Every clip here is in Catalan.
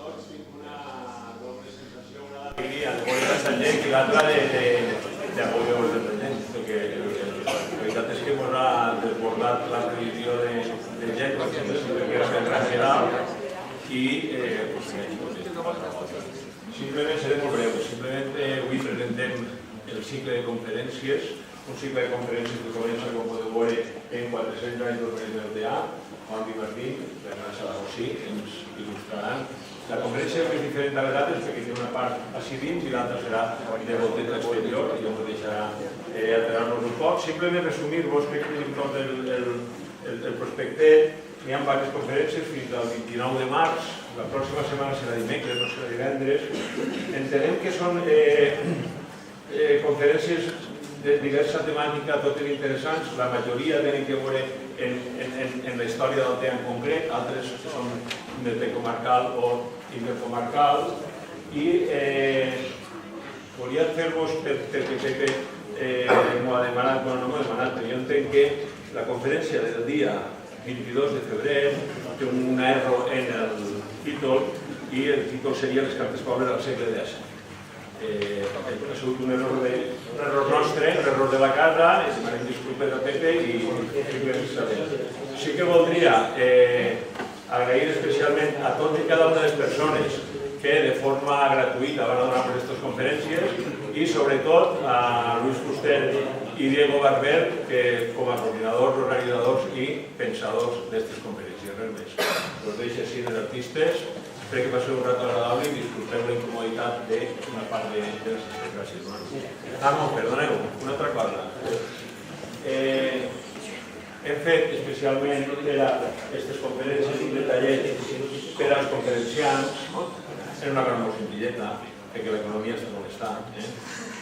tots tinc una doble sensació, una d'alegria de veure tanta gent i l'altra de veure tanta gent, perquè la veritat és que ens ha desbordat la previsió de gent, perquè sempre que era ben racional i simplement seré molt breu. Simplement avui presentem el cicle de conferències, un cicle de conferències que comença, com podeu veure, en 400 anys d'organisme del DA. Juan Di Martín, Bernat Saragossí, ens il·lustraran. La conferència és diferent de les altres perquè té una part així dins i l'altra serà de volteta exterior i jo us deixarà alterar-nos un poc. Simplement resumir-vos, crec que tenim tot el prospectet. Hi ha diverses conferències fins al 29 de març, la pròxima setmana serà dimecres, no serà divendres. Entenem que són conferències de diversa temàtica, totes interessants, la majoria tenen que veure en la història del TEA en concret, altres són intercomarcal o intercomarcal, i volia fer-vos, perquè crec que m'ho ha demanat, bueno, no m'ho ha demanat, però jo entenc que la conferència del dia 22 de febrer té un erro en el títol i el títol seria Les cartes pobres del segle X. Ha sigut un error nostre, un error de la casa, i demanem disculpes a Pepe i sí que voldria agrair especialment a totes i cada una de les persones que de forma gratuïta van a donar per aquestes conferències i sobretot a Luis Fuster i Diego Barber, que com a coordinadors, organitzadors i pensadors d'aquestes conferències. Res més. Us deixo així dels artistes. Espero que passeu un rato agradable i disfruteu la incomoditat d'una part de les gràcies. No, perdoneu, una altra cosa. Hem fet especialment per a aquestes conferències un detallet per als conferenciants. És una cosa molt senzilleta, perquè l'economia està molestant,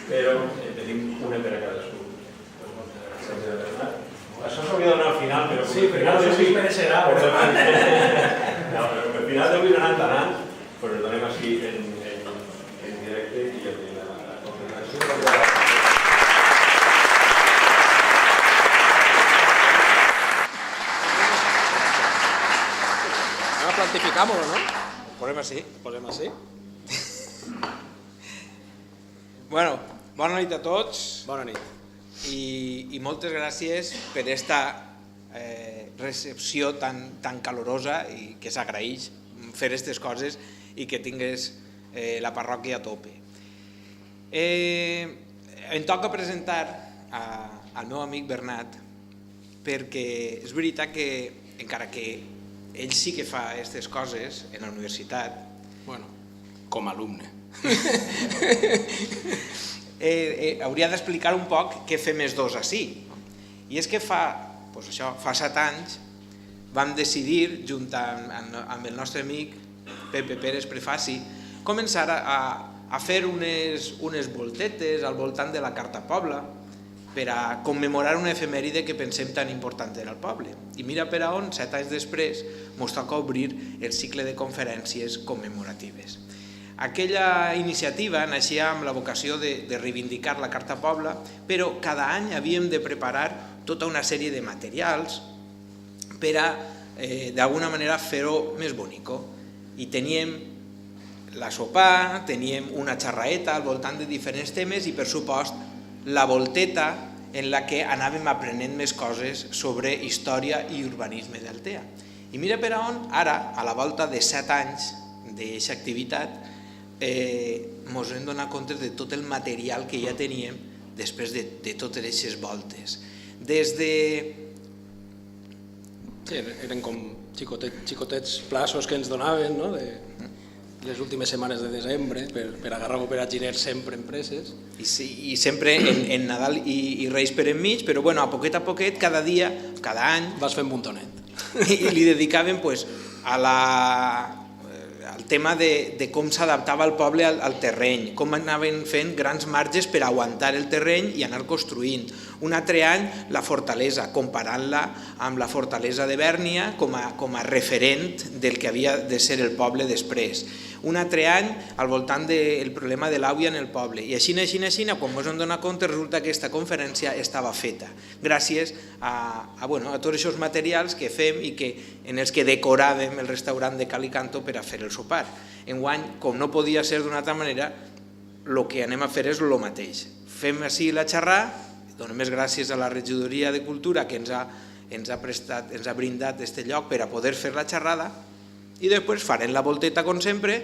però tenim una per a cadascú. Això s'hauria de donar al final, però... Sí, perquè no s'hi mereixerà. No, però al final d'avui anant, però el donem així en directe i en la conferència. Ahora plantificámoslo, ¿no? Posem així. Bueno, bona nit a tots. Bona nit. I moltes gràcies per aquesta recepció tan calorosa i que s'agraeix fer aquestes coses i que tingués la parròquia a tope. Em toca presentar al meu amic Bernat perquè és veritat que encara que ell sí que fa aquestes coses en la universitat, Bueno, com a alumne. hauria d'explicar un poc què fem els dos ací. I és que fa 7 anys vam decidir, junt amb el nostre amic Pepe Pérez Prefaci, començar a fer unes voltetes al voltant de la Carta Pobla per a commemorar una efemèride que pensem tan important en el poble. I mira per a on, 7 anys després, ens toca obrir el cicle de conferències commemoratives. Aquella iniciativa naixia amb la vocació de reivindicar la Carta Pobla, però cada any havíem de preparar tota una sèrie de materials per a, d'alguna manera, fer-ho més bonico. I teníem la sopa, teníem una xerraeta al voltant de diferents temes i, per supost, la volteta en la que anàvem aprenent més coses sobre història i urbanisme d'Altea. I mira per a on, ara, a la volta de 7 anys d'aquesta activitat, ens hem donat compte de tot el material que ja teníem després de totes aquestes voltes. Des de... Sí, eren com xicotets plaços que ens donaven, no?, de les últimes setmanes de desembre, per agarrar-ho per a giners sempre en presses. I sempre en Nadal i Reis per enmig, però bueno, a poquet, cada dia, cada any... Vas fent muntonet. I li dedicàvem al tema de com s'adaptava el poble al terreny, com anaven fent grans marges per aguantar el terreny i anar construint. Un altre any, la fortalesa, comparant-la amb la fortalesa de Bèrnia com a referent del que havia de ser el poble després. un altre any al voltant del problema de l'àvia en el poble. I així, quan ens hem donat compte, resulta que aquesta conferència estava feta, gràcies a tots aquests materials que fem i en els que decoràvem el restaurant de Calicanto per a fer el sopar. Enguany, com no podia ser d'una altra manera, el que anem a fer és el mateix. Fem així la xerrada, donem més gràcies a la regidoria de Cultura que ens ha brindat aquest lloc per a poder fer la xerrada i després farem la volteta com sempre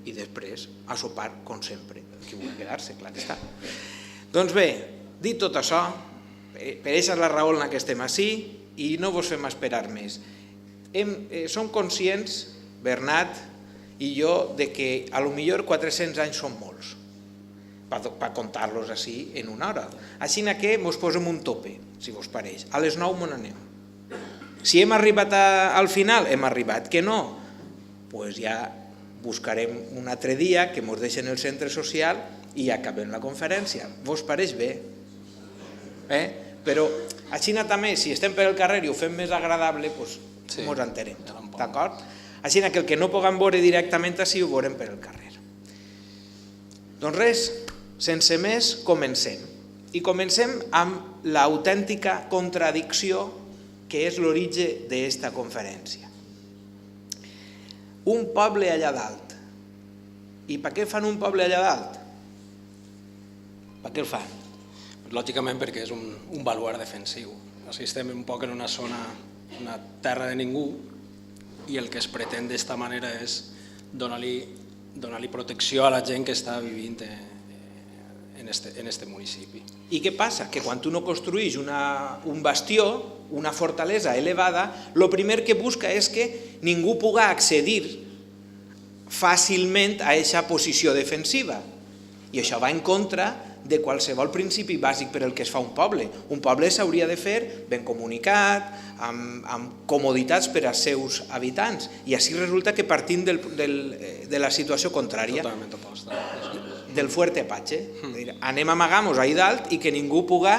i després a sopar com sempre. Qui vulgui quedar-se, clar que està. Doncs bé, dit tot això, per això és la raó en la que estem així i no vos fem esperar més. Som conscients, Bernat i jo, de que a lo millor 400 anys són molts per comptar-los així en una hora. Així que ens posem un tope, si vos pareix. A les 9 m'on anem. Si hem arribat al final, hem arribat. Que no, doncs ja buscarem un altre dia que ens deixen el centre social i acabem la conferència. Vos pareix bé? Però així també, si estem per el carrer i ho fem més agradable, doncs ens entenem. D'acord? Així que el que no puguem veure directament així ho veurem per el carrer. Doncs res, sense més, comencem. I comencem amb l'autèntica contradicció que és l'origen d'esta conferència. Un poble allà dalt. I per què fan un poble allà dalt? Per què el fan? Lògicament perquè és un baluard defensiu. Així estem un poc en una zona, una terra de ningú, i el que es pretén d'esta manera és donar-li protecció a la gent que està vivint en este municipi. I què passa? Que quan tu no construïs un bastió, una fortalesa elevada, el primer que busca és que ningú pugui accedir fàcilment a aquesta posició defensiva. I això va en contra de qualsevol principi bàsic per al que es fa un poble. Un poble s'hauria de fer ben comunicat, amb comoditats per als seus habitants. I així resulta que partim de la situació contrària. Totalment oposta. Del fuerte Apache. Anem a amagar-nos ahí dalt i que ningú pugui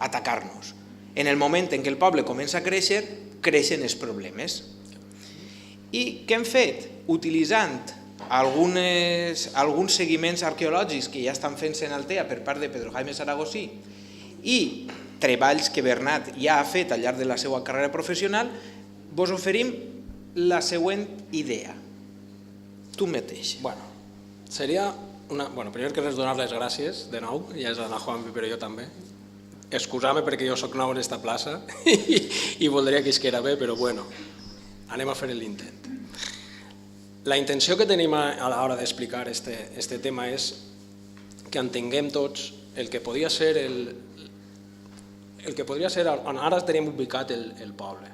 atacar-nos. En el moment en què el poble comença a créixer, creixen els problemes. I què hem fet? Utilitzant alguns seguiments arqueològics que ja estan fent-se en Altea per part de Pedro Jaime Saragosí i treballs que Bernat ja ha fet al llarg de la seva carrera professional, vos oferim la següent idea. Tu mateix. Seria primer que res donar les gràcies de nou, ja és a la Juanpi però jo també. Excusar-me perquè jo soc nou en esta plaça i voldria que isquera bé, però anem a fer l'intent. La intenció que tenim a l'hora d'explicar este tema és que entenguem tots el que podria ser on ara tenim ubicat el poble.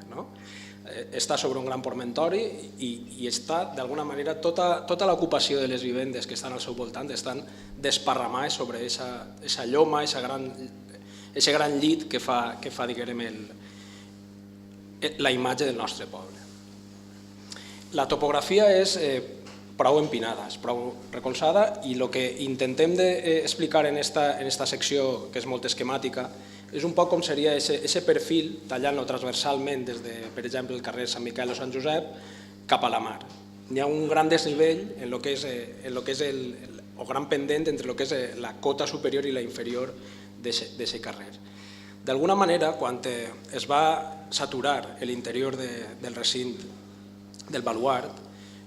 Està sobre un gran promontori i està, d'alguna manera, tota l'ocupació de les vivendes que estan al seu voltant estan desparramades sobre aquesta lloma, aquest gran llit que fa la imatge del nostre poble. La topografia és prou empinada, és prou recolzada i el que intentem explicar en esta secció, que és molt esquemàtica, és un poc com seria aquest perfil tallant-lo transversalment des de, per exemple, el carrer Sant Miquel o Sant Josep cap a la mar. Hi ha un gran desnivell en el que és el gran pendent entre el que és la cota superior i la inferior d'aquest carrer. D'alguna manera, quan es va saturar l'interior del recinte del baluard,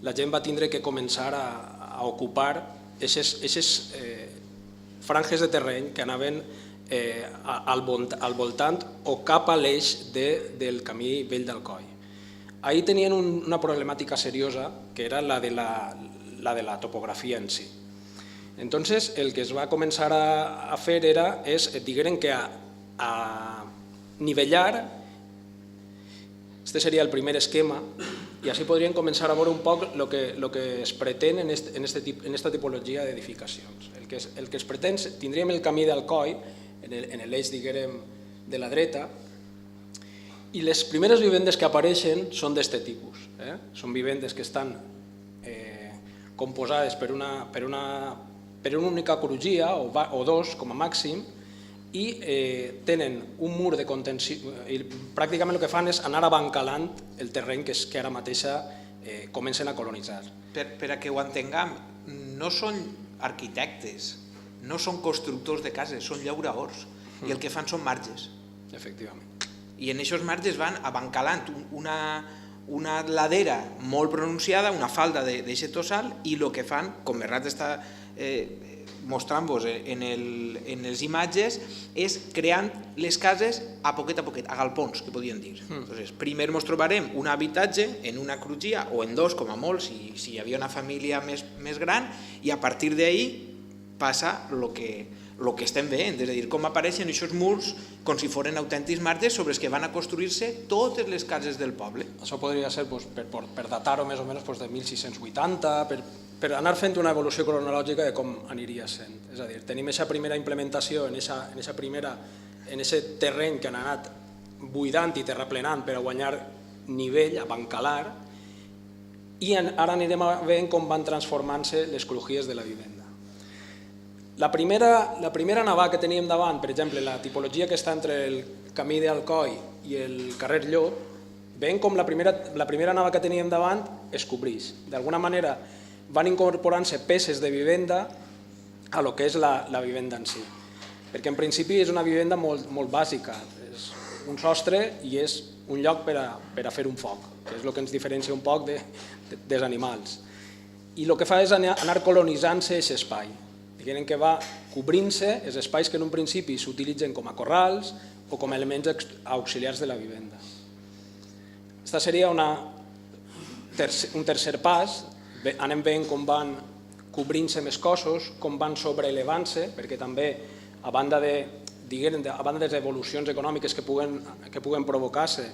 la gent va tindre que començar a ocupar aquestes franges de terreny que anaven al voltant o cap a l'eix del camí vell d'Alcoi. Ahí tenien una problemàtica seriosa que era la de la topografia en si. Entonces, el que es va començar a fer és a nivellar. Este seria el primer esquema i així podríem començar a veure un poc el que es pretén en aquesta tipologia d'edificacions. El que es pretén, tindríem el camí d'Alcoi en l'eix, diguem, de la dreta, i les primeres vivendes que apareixen són d'aquest tipus. Són vivendes que estan composades per una única crugia o dos com a màxim i tenen un mur de contenció i pràcticament el que fan és anar abancalant el terreny que ara mateix comencen a colonitzar. Per a que ho entenguem, no són arquitectes, no són constructors de cases, són llauradors, i el que fan són marges. Efectivament. I en aquests marges van abancalant una ladera molt pronunciada, una falda d'aquest tossal, i el que fan, com Bernat està mostrant-vos en les imatges, és creant les cases a poquet, a galpons, que podríem dir. Entonces, primer ens trobarem un habitatge en una crugia, o en dos, com a molt, si hi havia una família més gran, i a partir d'ahí passa el que estem veient, és a dir, com apareixen aquests murs com si foren autèntics marges sobre els que van a construir-se totes les cases del poble. Això podria ser per datar-ho més o menys de 1680, per anar fent una evolució cronològica de com aniria sent. És a dir, tenim aquesta primera implementació en aquest terreny que han anat buidant i terraplenant per a guanyar nivell, a bancalar, i ara anirem veient com van transformant-se les crugies de la vivenda. La primera navà que teníem davant, per exemple, la tipologia que està entre el camí d'Alcoi i el carrer Llop, veiem com la primera navà que teníem davant es cobreix. D'alguna manera van incorporant-se peces de vivenda a lo que és la vivenda en si. Perquè en principi és una vivenda molt bàsica, és un sostre i és un lloc per a fer un foc, que és el que ens diferencia un poc dels animals. I el que fa és anar colonitzant-se aquest espai, diguem que va cobrint-se els espais que en un principi s'utilitzen com a corrals o com a elements auxiliars de la vivenda. Aquest seria un tercer pas, anem veient com van cobrint-se més cossos, com van sobreelevant-se, perquè també, a banda de les evolucions econòmiques que puguen provocar-se,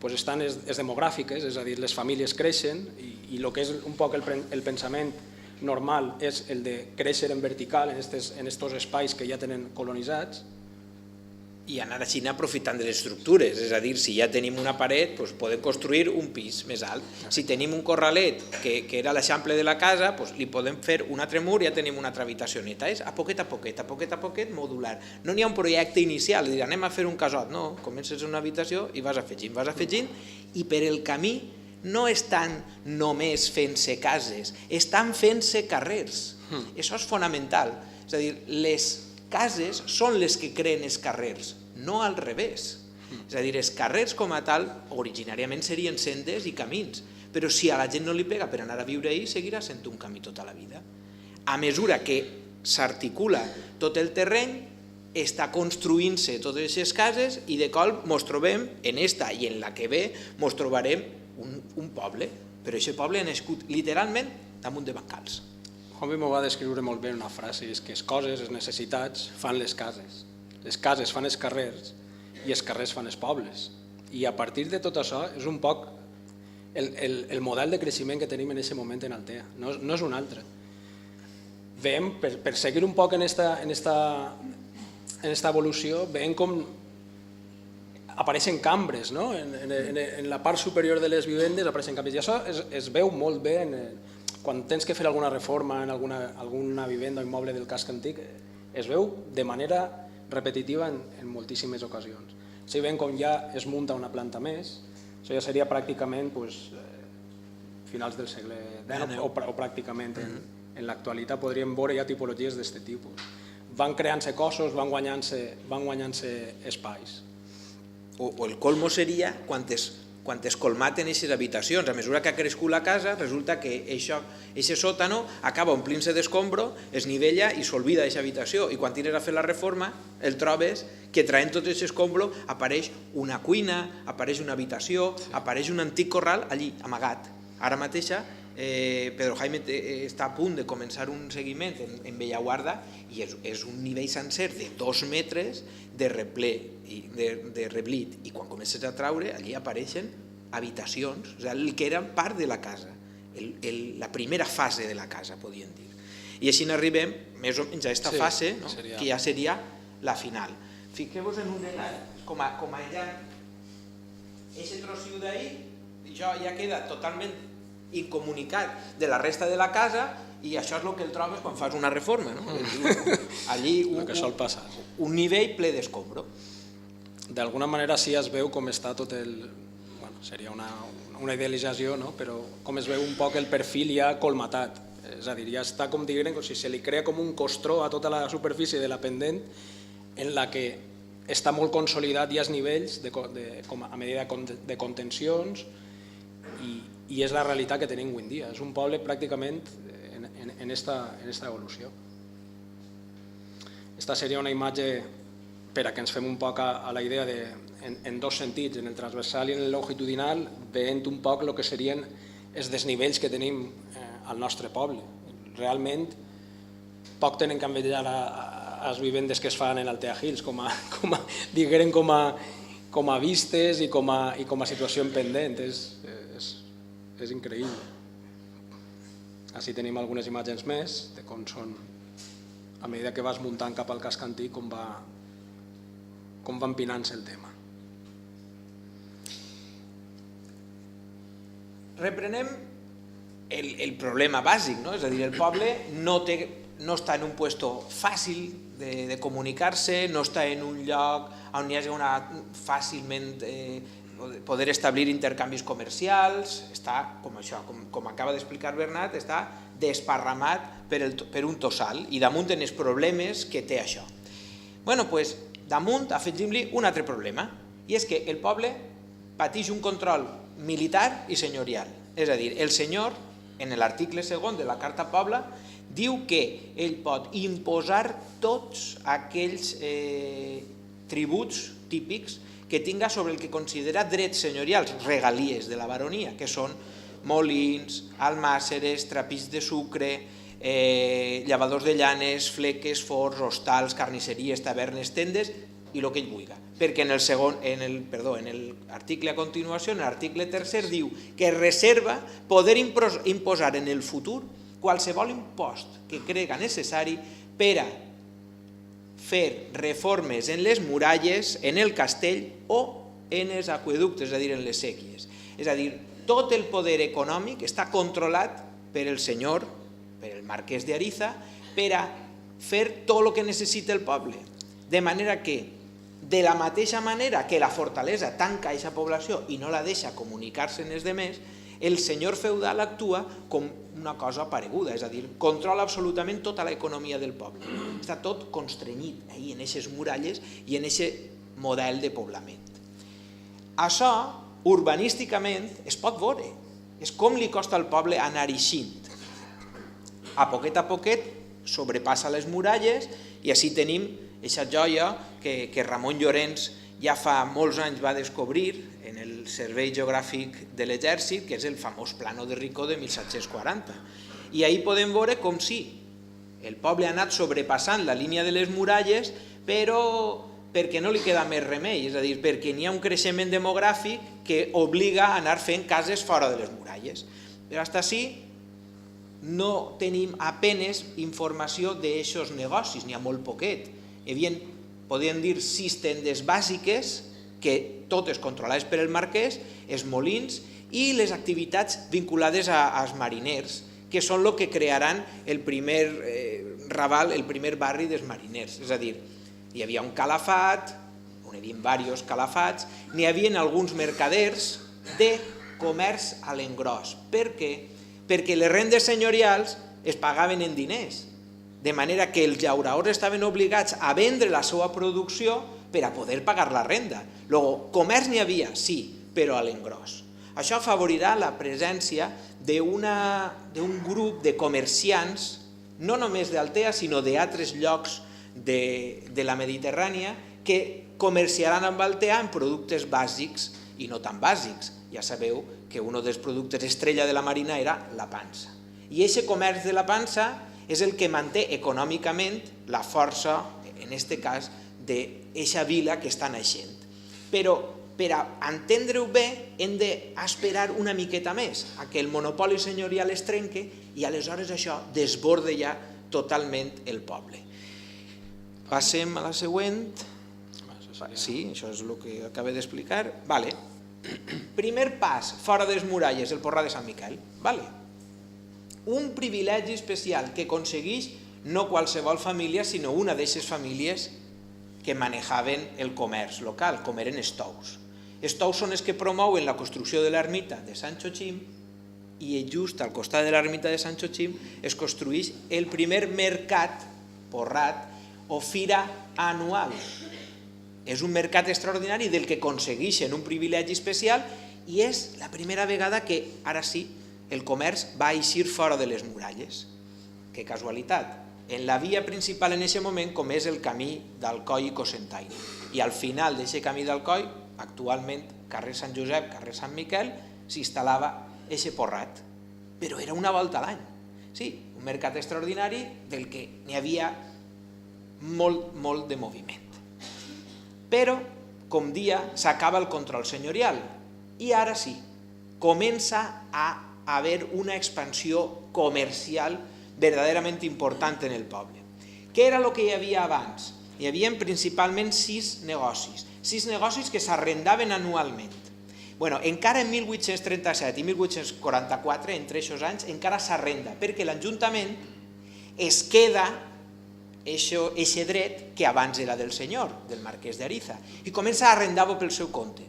estan les demogràfiques, és a dir, les famílies creixen i el que és un poc el pensament normal és el de créixer en vertical en aquests espais que ja tenen colonitzats. I anar així aprofitant de les estructures, és a dir, si ja tenim una paret, podem construir un pis més alt. Si tenim un corralet, que era l'eixample de la casa, li podem fer un altre mur i ja tenim una altra habitació neta. És a poquet, modular. No n'hi ha un projecte inicial, dir anem a fer un casot, no, comences una habitació i vas afegint, i per el camí no estan només fent-se cases, estan fent-se carrers. Això és fonamental. És a dir, les cases són les que creen els carrers, no al revés. És a dir, els carrers com a tal originàriament serien sendes i camins, però si a la gent no li pega per anar a viure ahí, seguirà sent un camí tota la vida. A mesura que s'articula tot el terreny, està construint-se totes aquestes cases i de cop ens trobem, en esta i en la que ve, ens trobarem un poble, però aquest poble ha nascut literalment damunt de bancals. Juanvi m'ho va descriure molt bé en una frase, és que les coses, les necessitats, fan les cases fan els carrers i els carrers fan els pobles. I a partir de tot això és un poc el model de creixement que tenim en aquest moment en Altea, no és un altre. Veiem, per seguir un poc en esta evolució, veiem com apareixen cambres, no? En la part superior de les vivendes apareixen cambres, i això es veu molt bé quan tens que fer alguna reforma en alguna vivenda o immoble del casc antic, es veu de manera repetitiva en moltíssimes ocasions. Si veiem com ja es munta una planta més, això ja seria pràcticament finals del segle XIX o pràcticament en l'actualitat podríem veure ja tipologies d'aquest tipus. Van creant-se cossos, van guanyant-se espais. O el colmo seria quan es colmaten aquestes habitacions. A mesura que ha crescut la casa, resulta que aquest sòtano acaba omplint-se d'escombro, es nivella i s'olvida d'aquesta habitació. I quan tires a fer la reforma, el trobes que traient tot aquest escombro apareix una cuina, apareix una habitació, apareix un antic corral allí, amagat. Ara mateixa, Pedro Jaime està a punt de començar un seguiment en Bellaguarda i és un nivell sencer de 2 metres de replé, de reblit, i quan comences a traure allí apareixen habitacions, el que eren part de la casa, la primera fase de la casa, podríem dir. I així arribem més o menys a aquesta fase, que ja seria la final. Fiqueu-vos en un detall, com a aïllant, aquest trossiu d'ahir, això ja queda totalment incomunicat de la resta de la casa, i això és el que el trobes quan fas una reforma, allí un nivell ple d'escombro. D'alguna manera sí es veu com està tot el... seria una idealització, no? Però com es veu un poc el perfil ja colmatat, és a dir, ja està com diguem, si se li crea com un costró a tota la superfície de la pendent en la que està molt consolidat ja els nivells a medida de contencions i és la realitat que tenim avui en dia. És un poble pràcticament en esta evolució. Esta seria una imatge per a que ens fem un poc a la idea en dos sentits, en el transversal i en el longitudinal, veient un poc el que serien els desnivells que tenim al nostre poble. Realment, poc tenen que envejar les vivendes que es fan en Altea Hills, com a vistes i com a situació en pendent. És increïble. Així tenim algunes imatges més de com són, a mesura que vas muntant cap al casc antic, com va empinant-se el tema. Reprenem el problema bàsic, no? És a dir, el poble no està en un puesto fàcil de comunicar-se, no està en un lloc on hi hagi fàcilment poder establir intercanvis comercials, està com això, com acaba d'explicar Bernat, està desparramat per un tossal i damunt en els problemes que té això. Bé, doncs damunt afegim-li un altre problema, i és que el poble pateix un control militar i senyorial. És a dir, el senyor, en l'article segon de la Carta Pobla, diu que ell pot imposar tots aquells tributs típics que tinga sobre el que considera drets senyorials, regalies de la baronia, que són molins, almàsseres, trapís de sucre, llevadors de llanes, fleques, forns, hostals, carnisseries, tavernes, tendes i el que ell vulgui. Perquè en l'article a continuació, en l'article tercer, diu que reserva poder imposar en el futur qualsevol impost que crega necessari per a fer reformes en les muralles, en el castell o en els aqüeductes, és a dir, en les séquies. És a dir, tot el poder econòmic està controlat per el senyor, per el marquès d'Ariza, per a fer tot el que necessita el poble. De manera que, de la mateixa manera que la fortalesa tanca aquesta població i no la deixa comunicar-se en els altres, el senyor feudal actua com una cosa pareguda, és a dir, controla absolutament tota l'economia del poble. Està tot constrenyit en aquestes muralles i en aquest model de poblament. Això, urbanísticament, es pot veure. És com li costa al poble anar eixint. A poquet sobrepassa les muralles i així tenim aquesta joia que Ramon Llorens ja fa molts anys va descobrir en el Servei Geogràfic de l'Exèrcit, que és el famós Plano de Ricó de 1740. I ahí podem veure com si el poble ha anat sobrepassant la línia de les muralles, però perquè no li queda més remei, és a dir, perquè n'hi ha un creixement demogràfic que obliga a anar fent cases fora de les muralles. Però fins així no tenim apenes informació d'aixòs negocis, n'hi ha molt poquet. Hi havia, podríem dir, 6 tendes bàsiques que totes controlades per el marquès, els molins i les activitats vinculades als mariners, que són el que crearan el primer raval, el primer barri dels mariners. És a dir, hi havia un calafat, on hi havia diversos calafats, n'hi havia alguns mercaders de comerç a l'engròs. Per què? Perquè les rendes senyorials es pagaven en diners, de manera que els llauradors estaven obligats a vendre la seva producció per a poder pagar la renda. Luego, comerç n'hi havia, sí, però a l'engròs. Això afavorirà la presència d'un grup de comerciants, no només d'Altea, sinó d'altres llocs de la Mediterrània, que comerciaran amb Altea en productes bàsics i no tan bàsics. Ja sabeu que un dels productes estrella de la marina era la pansa. I aquest comerç de la pansa és el que manté econòmicament la força, en aquest cas, d'aquesta vila que està naixent. Però per a entendre-ho bé hem d'esperar una miqueta més a que el monopoli senyorial es trenque i aleshores això desborde ja totalment el poble. Passem a la següent. Sí, això és el que acabo d'explicar. Primer pas, fora de les muralles, el Porrar de Sant Miquel. Un privilegi especial que aconsegueix no qualsevol família, sinó una d'aquestes famílies que manejaven el comerç local, com eren els tous. Els tous són els que promouen la construcció de l'ermita de Sant Xochim i just al costat de l'ermita de Sant Xochim es construeix el primer mercat porrat o fira anual. És un mercat extraordinari del que aconsegueixen un privilegi especial i és la primera vegada que, ara sí, el comerç va eixir fora de les muralles. Que casualitat. En la via principal en aquest moment com és el camí d'Alcoi i Cocentaina. I al final d'aquest camí d'Alcoi, actualment carrer Sant Josep, carrer Sant Miquel, s'instal·lava eixe porrat. Però era una volta a l'any. Sí, un mercat extraordinari del que n'hi havia molt de moviment. Però, com dia, s'acaba el control senyorial i ara sí, comença a haver una expansió comercial verdaderament important en el poble. Què era el que hi havia abans? Hi havia principalment 6 negocis que s'arrendaven anualment. Encara en 1837 i 1844, entre aquests anys, encara s'arrenda, perquè l'Ajuntament es queda eixe dret que abans era del senyor, del marquès d'Ariza, i comença a arrendar-ho pel seu compte.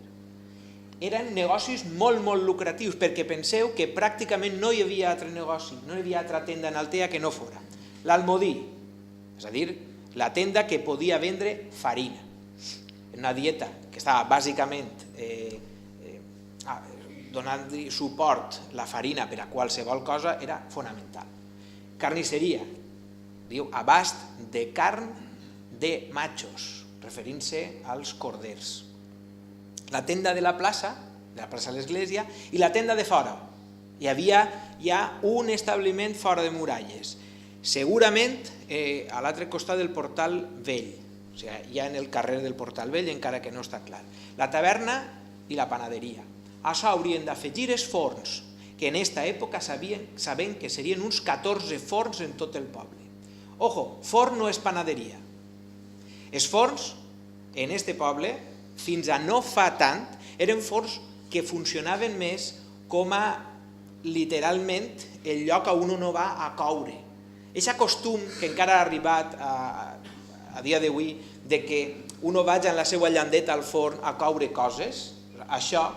Eren negocis molt lucratius, perquè penseu que pràcticament no hi havia altre negoci, no hi havia altra tenda en Altea que no fora l'Almodí, és a dir, la tenda que podia vendre farina. Una dieta que estava bàsicament donant suport la farina per a qualsevol cosa era fonamental. Carnisseria, diu abast de carn de machos, referint-se als corders. La tenda de la plaça de l'Església, i la tenda de fora. Hi havia ja un establiment fora de muralles. Segurament a l'altre costat del Portal Vell, o sigui, ja en el carrer del Portal Vell, encara que no està clar. La taverna i la panaderia. A això haurien d'afegir els forns, que en aquesta època sabem que serien uns 14 forns en tot el poble. Ojo, forn no és panaderia. Els forns, en este poble, fins a no fa tant, eren forns que funcionaven més com a, literalment, el lloc on un no va a coure. Aquest costum que encara ha arribat a dia d'avui, de que un vagi en la seva llandeta al forn a coure coses, això,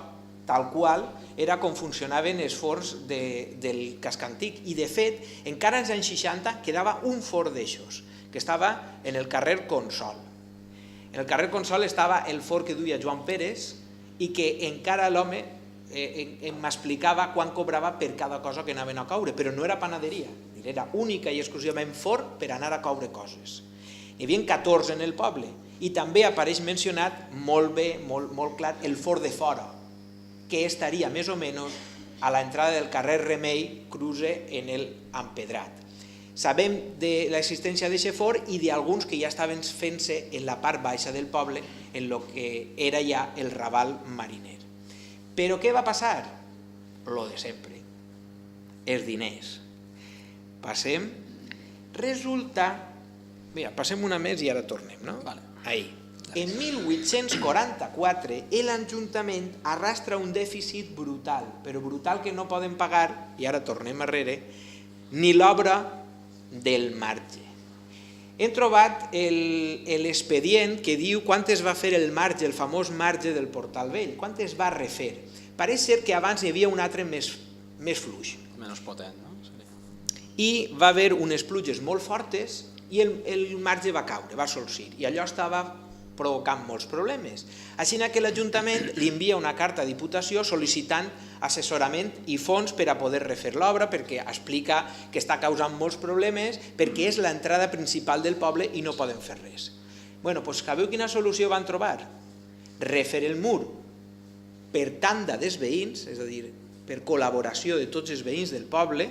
tal qual, era com funcionaven els forns del casc antic. I, de fet, encara als anys 60 quedava un forn d'aixòs, que estava en el carrer Consol. En el carrer Consol estava el forn que duia Joan Pérez i que encara l'home m'explicava quan cobrava per cada cosa que anaven a coure, però no era panaderia, era única i exclusivament forn per anar a coure coses. N'hi havia 14 en el poble i també apareix mencionat molt bé, molt clar, el forn de fora, que estaria més o menys a l'entrada del carrer Remei, cruce en el Empedrat. Sabem de l'existència d'aquest forn i d'alguns que ja estaven fent-se en la part baixa del poble, en el que era ja el Raval Mariner. Però què va passar? Lo de sempre. Els diners. Passem. Resulta... Mira, passem una més i ara tornem, no? Ahí. En 1844 l'Ajuntament arrastra un dèficit brutal, però brutal que no poden pagar, i ara tornem arrere, ni l'obra del marge. Hem trobat l'expedient que diu quant es va fer el marge, el famós marge del Portal Vell, quant es va refer. Pareix ser que abans hi havia un altre més fluix. Menys potent, no? I va haver unes pluges molt fortes i el marge va caure, va sorgir, i allò estava provocant molts problemes. Així que l'Ajuntament li envia una carta a Diputació sol·licitant assessorament i fons per a poder refer l'obra, perquè explica que està causant molts problemes, perquè és l'entrada principal del poble i no poden fer res. Doncs sabeu quina solució van trobar? Refer el mur per tanda dels veïns, és a dir, per col·laboració de tots els veïns del poble,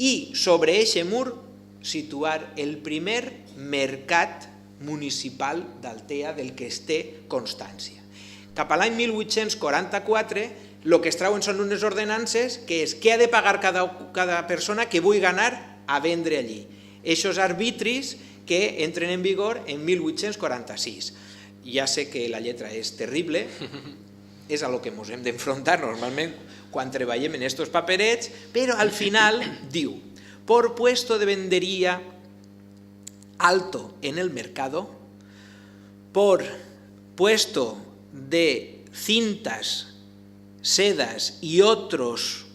i sobre aquest mur situar el primer mercat municipal d'Altea del que es té constància. Cap a l'any 1844 el que es trauen són unes ordenances que és què ha de pagar cada persona que vulgui anar a vendre allí. Aquests arbitris que entren en vigor en 1846. Ja sé que la lletra és terrible, és a lo que ens hem d'enfrontar normalment quan treballem en estos paperets, però al final diu: por puesto de vendería alto en el mercado, por puesto de cintas, sedas y otros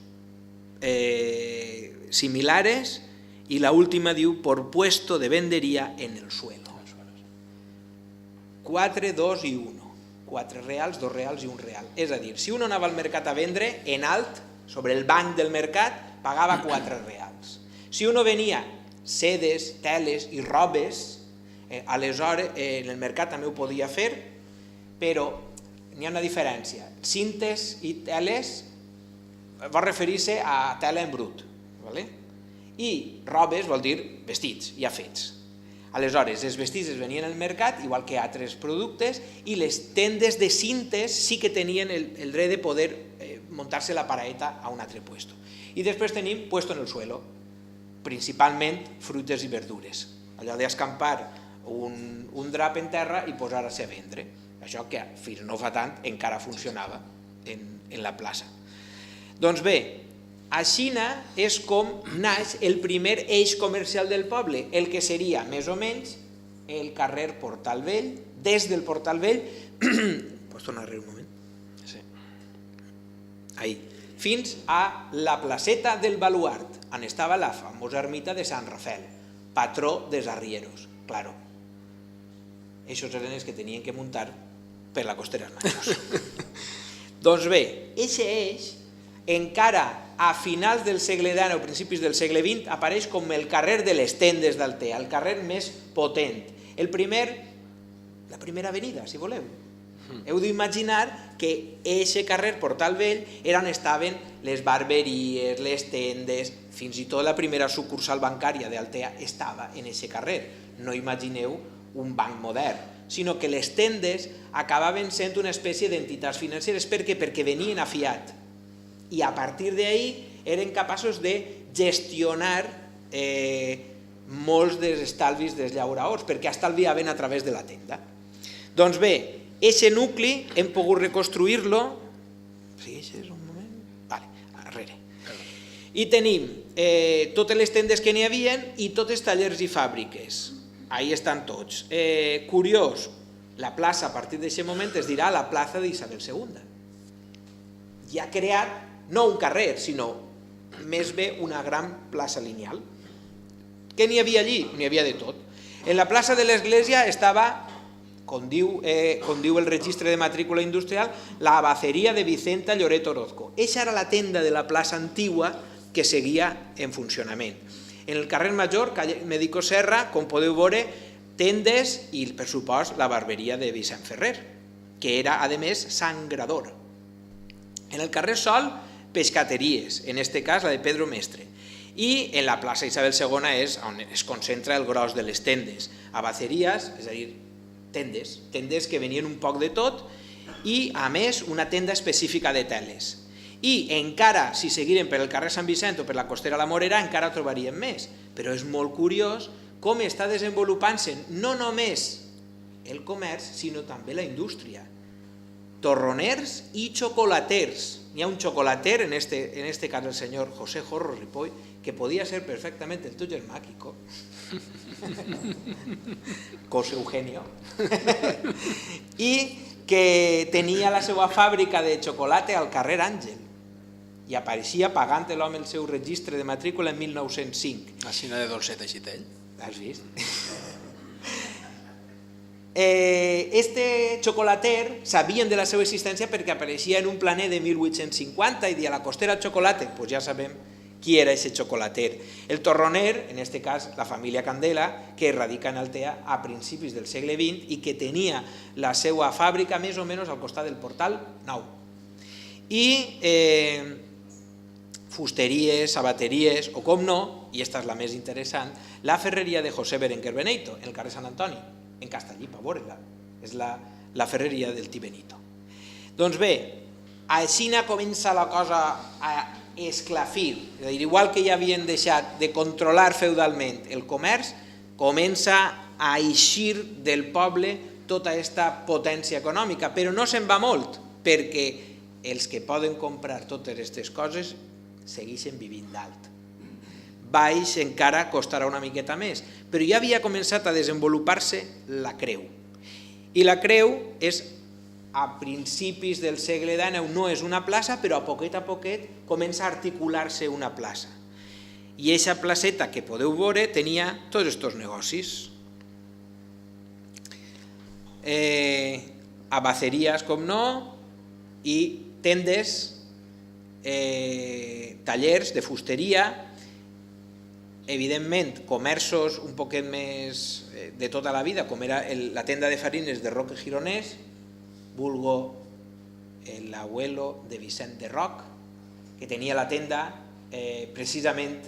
similares, y la última diu por puesto de vendería en el suelo. 4, 2 i 1. 4 reals, 2 reals i 1 real. És a dir, si un anava al mercat a vendre, en alt, sobre el banc del mercat, pagava 4 reals. Si uno venia sedes, teles i robes, aleshores en el mercat també ho podia fer, però n'hi ha una diferència. Cintes i teles vol referir-se a tela en brut, i robes vol dir vestits ja fets. Aleshores, els vestits es venien al mercat, igual que altres productes, i les tendes de cintes sí que tenien el dret de poder muntar-se la paraeta a un altre puesto. I després tenim puesto en el suelo, principalment fruites i verdures. Allò d'escampar un drap en terra i posar-se a vendre. Això que fins no fa tant encara funcionava en la plaça. Doncs bé, a Xina és com naix el primer eix comercial del poble, el que seria més o menys el carrer Portal Vell, des del Portal Vell, pots tornar a un moment? Sí. Ahí. Fins a la placeta del Baluart, on estava la famosa ermita de Sant Rafael, patró dels arrieros. Claro, aquests eren els que tenien que muntar per la Costera Majors. Doncs bé, aquest eix encara a finals del segle XIX o principis del segle XX apareix com el carrer de les tendes d'Altea, el carrer més potent. La primera avenida, si voleu. Heu d'imaginar que aquest carrer Portal Vell era on estaven les barberies, les tendes, fins i tot la primera sucursal bancària d'Altea estava en aquest carrer. No imagineu un banc modern, sinó que les tendes acabaven sent una espècie d'entitats financeres. Per què? Perquè venien a fiat. I a partir d'ahí eren capaços de gestionar molts dels estalvis dels llauradors, perquè estalviaven a través de la tenda. Doncs bé, aquest nucli hem pogut reconstruir-lo. Sí, això és un moment? Vale, arrere. I tenim totes les tendes que n'hi havia i tots els tallers i fàbriques. Ahí estan tots. Curiós, la plaça a partir d'aquest moment es dirà la plaça d'Isabel II. I ha creat no un carrer, sinó més bé una gran plaça lineal. Què n'hi havia allí? N'hi havia de tot. En la plaça de l'Església estava, com diu el registre de matrícula industrial, la abaceria de Vicenta Lloret Orozco. Eixa era la tenda de la plaça antigua que seguia en funcionament. En el carrer Major, calle Médico Serra, com podeu veure, tendes i, per supost, la barberia de Vicent Ferrer, que era, a més, sangrador. En el carrer Sol, pescateries, en aquest cas la de Pedro Mestre. I en la plaça Isabel II és on es concentra el gros de les tendes. Abaceries, és a dir, tendes que venien un poc de tot, i a més una tenda específica de teles. I encara, si seguirem per el carrer Sant Vicent o per la Costera La Morera, encara trobaríem més. Però és molt curiós com està desenvolupant-se no només el comerç, sinó també la indústria. Torroners i xocolaters. N'hi ha un xocolater, en este cas el senyor José Jorro Ripoll, que podia ser perfectament el teu germà, Quico. Cos Eugenio. I que tenia la seva fàbrica de xocolate al carrer Àngel. I apareixia pagant l'home el seu registre de matrícula en 1905. La Xina de Dolcet i Xitell. L'has vist? Este xocolater sabien de la seva existència perquè apareixia en un planer de 1850 i dia la Costera Chocolate, doncs ja sabem qui era aquest xocolater. El torroner, en aquest cas la família Candela, que radica en Altea a principis del segle XX i que tenia la seva fàbrica més o menys al costat del Portal Nou. I fusteries, sabateries o, com no, i aquesta és la més interessant, la ferreria de José Berenguer Beneito, en el carrer Sant Antoni, en Castellí, per veure-la. És la ferreria del Tí Benito. Doncs bé, a Xina comença la cosa a esclafir, és a dir, igual que ja havien deixat de controlar feudalment el comerç, comença a eixir del poble tota aquesta potència econòmica, però no se'n va molt, perquè els que poden comprar totes aquestes coses segueixen vivint d'alt. Baix encara costarà una miqueta més, però ja havia començat a desenvolupar-se la creu. I la creu és a principis del segle XIX no és una plaça, però a poquet comença a articular-se una plaça. I aquesta placeta que podeu veure tenia tots aquests negocis. Abaceries, com no, i tendes, tallers de fusteria, evidentment comerços un poquet més de tota la vida, com era la tenda de farines de Roque Gironès, vulgo el abuelo de Vicent de Roc, que tenia la tenda precisament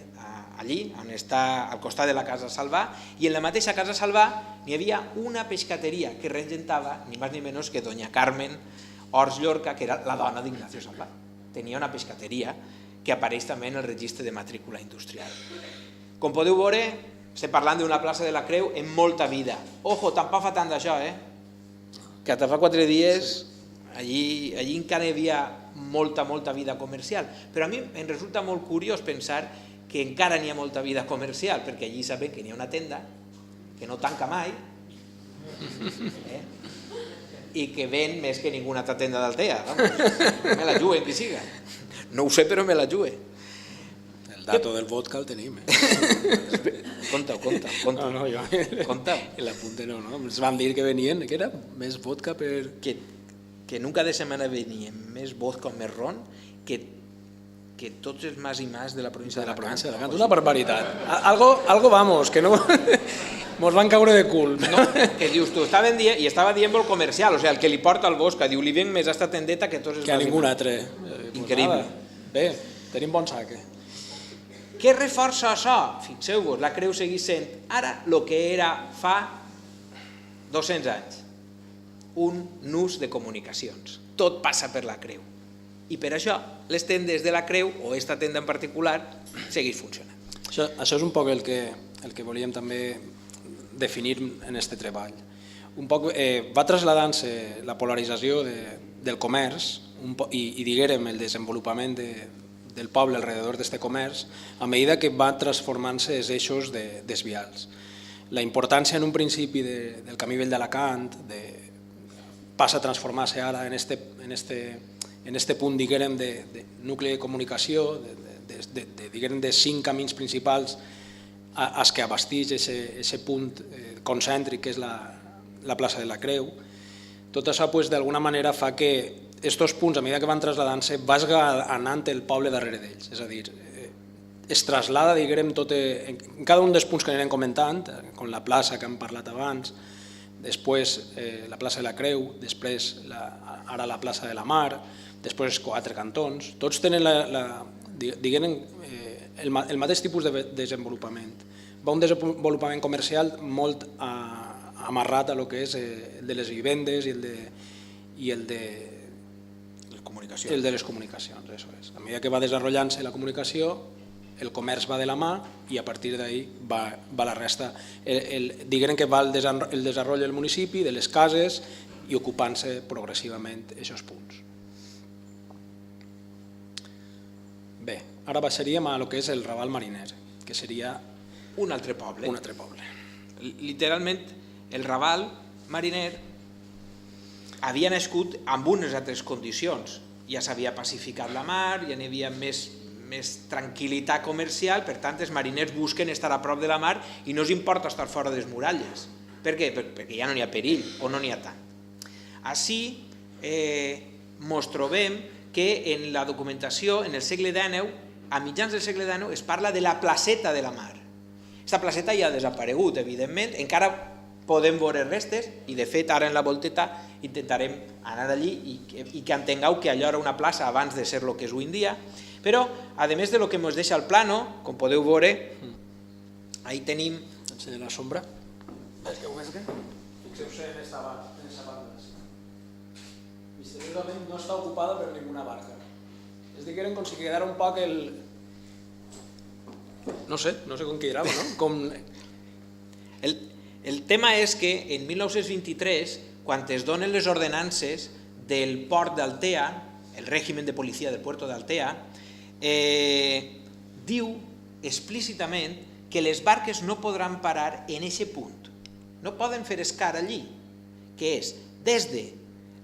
allí, on està al costat de la Casa Salvà, i en la mateixa Casa Salvà n'hi havia una pescateria que regentava ni més ni menys que doña Carmen Ors Llorca, que era la dona d'Ignacio Salvà. Tenia una pescateria que apareix també en el registre de matrícula industrial. Com podeu veure, estem parlant d'una plaça de la Creu amb molta vida. Ojo, tampoc fa tant d'això, que fins fa 4 dies allí encara hi havia molta vida comercial. Però a mi em resulta molt curiós pensar que encara n'hi ha molta vida comercial, perquè allí sabem que n'hi ha una tenda que no tanca mai i que ven més que ninguna altra tenda d'Altea. Me la juguen, qui siga. No ho sé, però me la juguen. El dato del vodka el tenim. Conta-ho. No, jo... L'apunte no. Ens van dir que venien, que era més vodka per... Que nunca de setmana venien més vodka o més ron que tots els mas i mas de la província d'Alacant. Una barbaritat. Algo vamos, que no... Mos van caure de cul. No, que dius tu, estava dient el comercial, o sigui, el que li porta el bosc, diu, li ven més a esta tendeta que tots els que a ningú altre. Increïble. Bé, tenim bon sac. Què reforça això? Fixeu-vos, la Creu segueix sent ara el que era fa 200 anys. Un nus de comunicacions. Tot passa per la Creu. I per això les tendes de la Creu, o esta tenda en particular, segueix funcionant. Això és un poc el que volíem també definir en aquest treball. Un poc va traslladant-se la polarització del comerç i diguérem el desenvolupament del poble alrededor d'aquest comerç a mesura que va transformant-se els eixos desvials. La importància en un principi del camí vell d'Alacant passa a transformar-se ara en este punt, diguérem, de nucli de comunicació, de 5 camins principals als que abasteix aquest punt concèntric que és la plaça de la Creu. Tot això d'alguna manera fa que aquests punts, a mesura que van traslladant-se, vagi anant el poble darrere d'ells. És a dir, es trasllada, diguem, en cada un dels punts que anirem comentant, com la plaça que hem parlat abans, després la plaça de la Creu, després ara la plaça de la Mar, després els 4 cantons, tots tenen el mateix tipus de desenvolupament. Va un desenvolupament comercial molt amarrat a lo que és el de les vivendes i el de les comunicacions. A mesura que va desenvolupant-se la comunicació, el comerç va de la mà i a partir d'ahí va la resta. Diguem que va el desenvolupament del municipi, de les cases i ocupant-se progressivament aquests punts. Bé, ara baixaríem a lo que és el Raval Mariner, que seria un altre poble. Literalment, el Raval Mariner havia nascut amb unes altres condicions. Ja s'havia pacificat la mar, ja n'hi havia més tranquil·litat comercial, per tant, els mariners busquen estar a prop de la mar i no els importa estar fora de les muralles. Per què? Perquè ja no n'hi ha perill o no n'hi ha tant. Així ens trobem que en la documentació, en el segle XIX, a mitjans del segle XIX, es parla de la placeta de la mar. Aquesta placeta ja ha desaparegut, evidentment, encara podem veure restes i, de fet, ara en la volteta intentarem anar allí i que entengueu que allò era una plaça abans de ser el que és avui en dia. Però, a més de lo que ens deixa el plano, com podeu veure, ahí tenim... Ensenya la sombra. Fixeu-se en esta banda. Misteriosament no està ocupada per ninguna barca. És dir, que eren com si quedara un poc el... No sé com quedarà, no? El tema és que en 1923, quan es donen les ordenances del port d'Altea, el règim de policia del puerto d'Altea, diu explícitament que les barques no podran parar en aquest punt. No poden fer escar allí, que és des de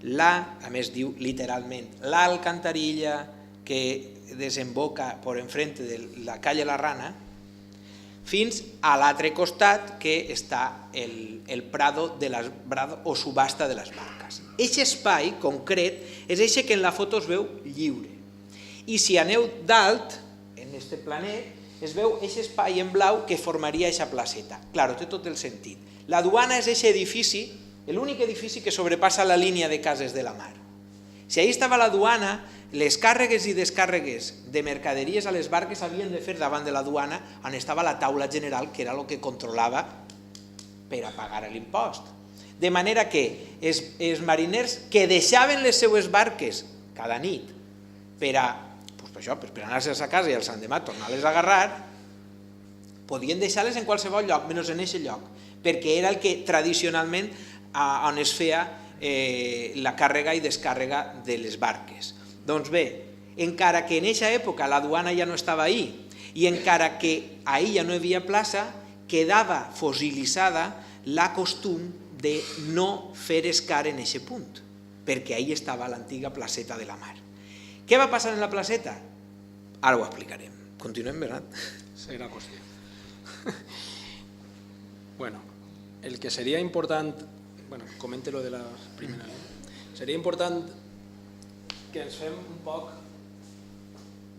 a més diu literalment, la alcantarilla que desemboca por enfrente de la calle La Rana, fins a l'altre costat que està el prado o subhasta de les barques. Eixe espai concret és eixe que en la foto es veu lliure. I si aneu dalt, en este planet, es veu eixe espai en blau que formaria eixa placeta. Claro, té tot el sentit. La duana és eixe edifici, l'únic edifici que sobrepassa la línia de cases de la mar. Si ahí estava la duana, les càrregues i descàrregues de mercaderies a les barques havien de fer davant de la duana on estava la taula general, que era el que controlava per a pagar l'impost. De manera que els mariners que deixaven les seues barques cada nit per anar-se'n a casa i al l'endemà tornar-les a agarrar, podien deixar-les en qualsevol lloc, menys en aquest lloc, perquè era el que tradicionalment on es feia la càrrega i descàrrega de les barques. Doncs bé, encara que en aquesta època la duana ja no estava ahí i encara que ahí ja no hi havia plaça, quedava fossilitzada la costum de no fer escar en aquest punt, perquè ahí estava l'antiga placeta de la mar. Què va passar en la placeta? Ara ho explicarem. Continuem, Bernat? Serà qüestió. Bueno, el que seria important, bueno, comente lo de la primera línia, seria important que ens fem un poc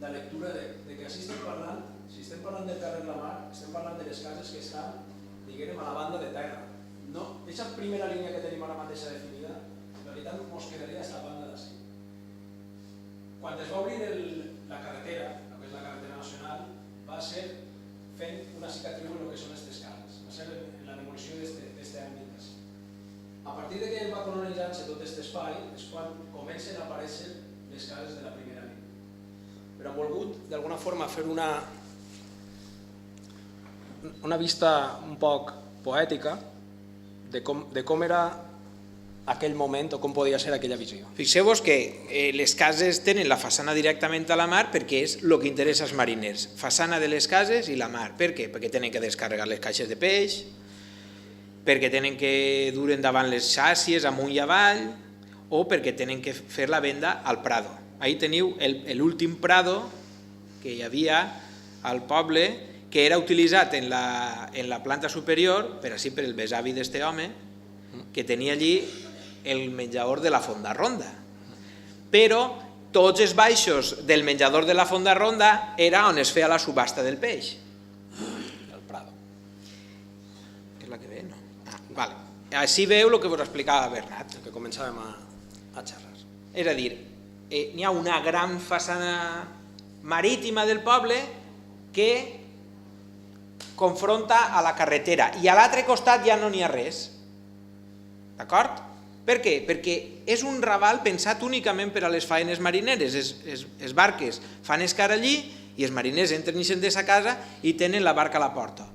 de lectura de que així estem parlant, si estem parlant del carrer La Mar, estem parlant de les cases que estan, diguem, a la banda de terra. No, aquesta primera línia que tenim ara mateixa definida, en realitat ens quedaria a la banda d'ací. Quan es va obrir la carretera, el que és la carretera nacional, va ser fent una cicatriu en el que són aquestes cases, va ser en la demolició d'aquest àmbit d'ací. A partir de que va colonitzar-se tot aquest espai és quan comencen a aparèixer les cases de la primera línia. Però hem volgut d'alguna forma fer una vista un poc poètica de com era aquell moment o com podia ser aquella visió. Fixeu-vos que les cases tenen la façana directament a la mar perquè és el que interessa als mariners. Façana de les cases i la mar. Per què? Perquè tenen que descarregar les caixes de peix, perquè tenen que dur endavant les xàrcies amunt i avall, o perquè tenen que fer la venda al Prado. Ahí teniu l'últim Prado que hi havia al poble, que era utilitzat en la planta superior, per el besavi d'este home, que tenia allí el menjador de la Fonda Ronda. Però tots els baixos del menjador de la Fonda Ronda era on es feia la subhasta del peix. El Prado. És la que ve, no? Vale. Així veu el que vos explicava Bernat. Que començàvem a xerrar. És a dir, n'hi ha una gran façana marítima del poble que confronta a la carretera i a l'altre costat ja no n'hi ha res. D'acord? Per què? Perquè és un raval pensat únicament per a les faenes marineres. Les barques fan escar allí i els mariners entren i se'n de sa casa i tenen la barca a la porta.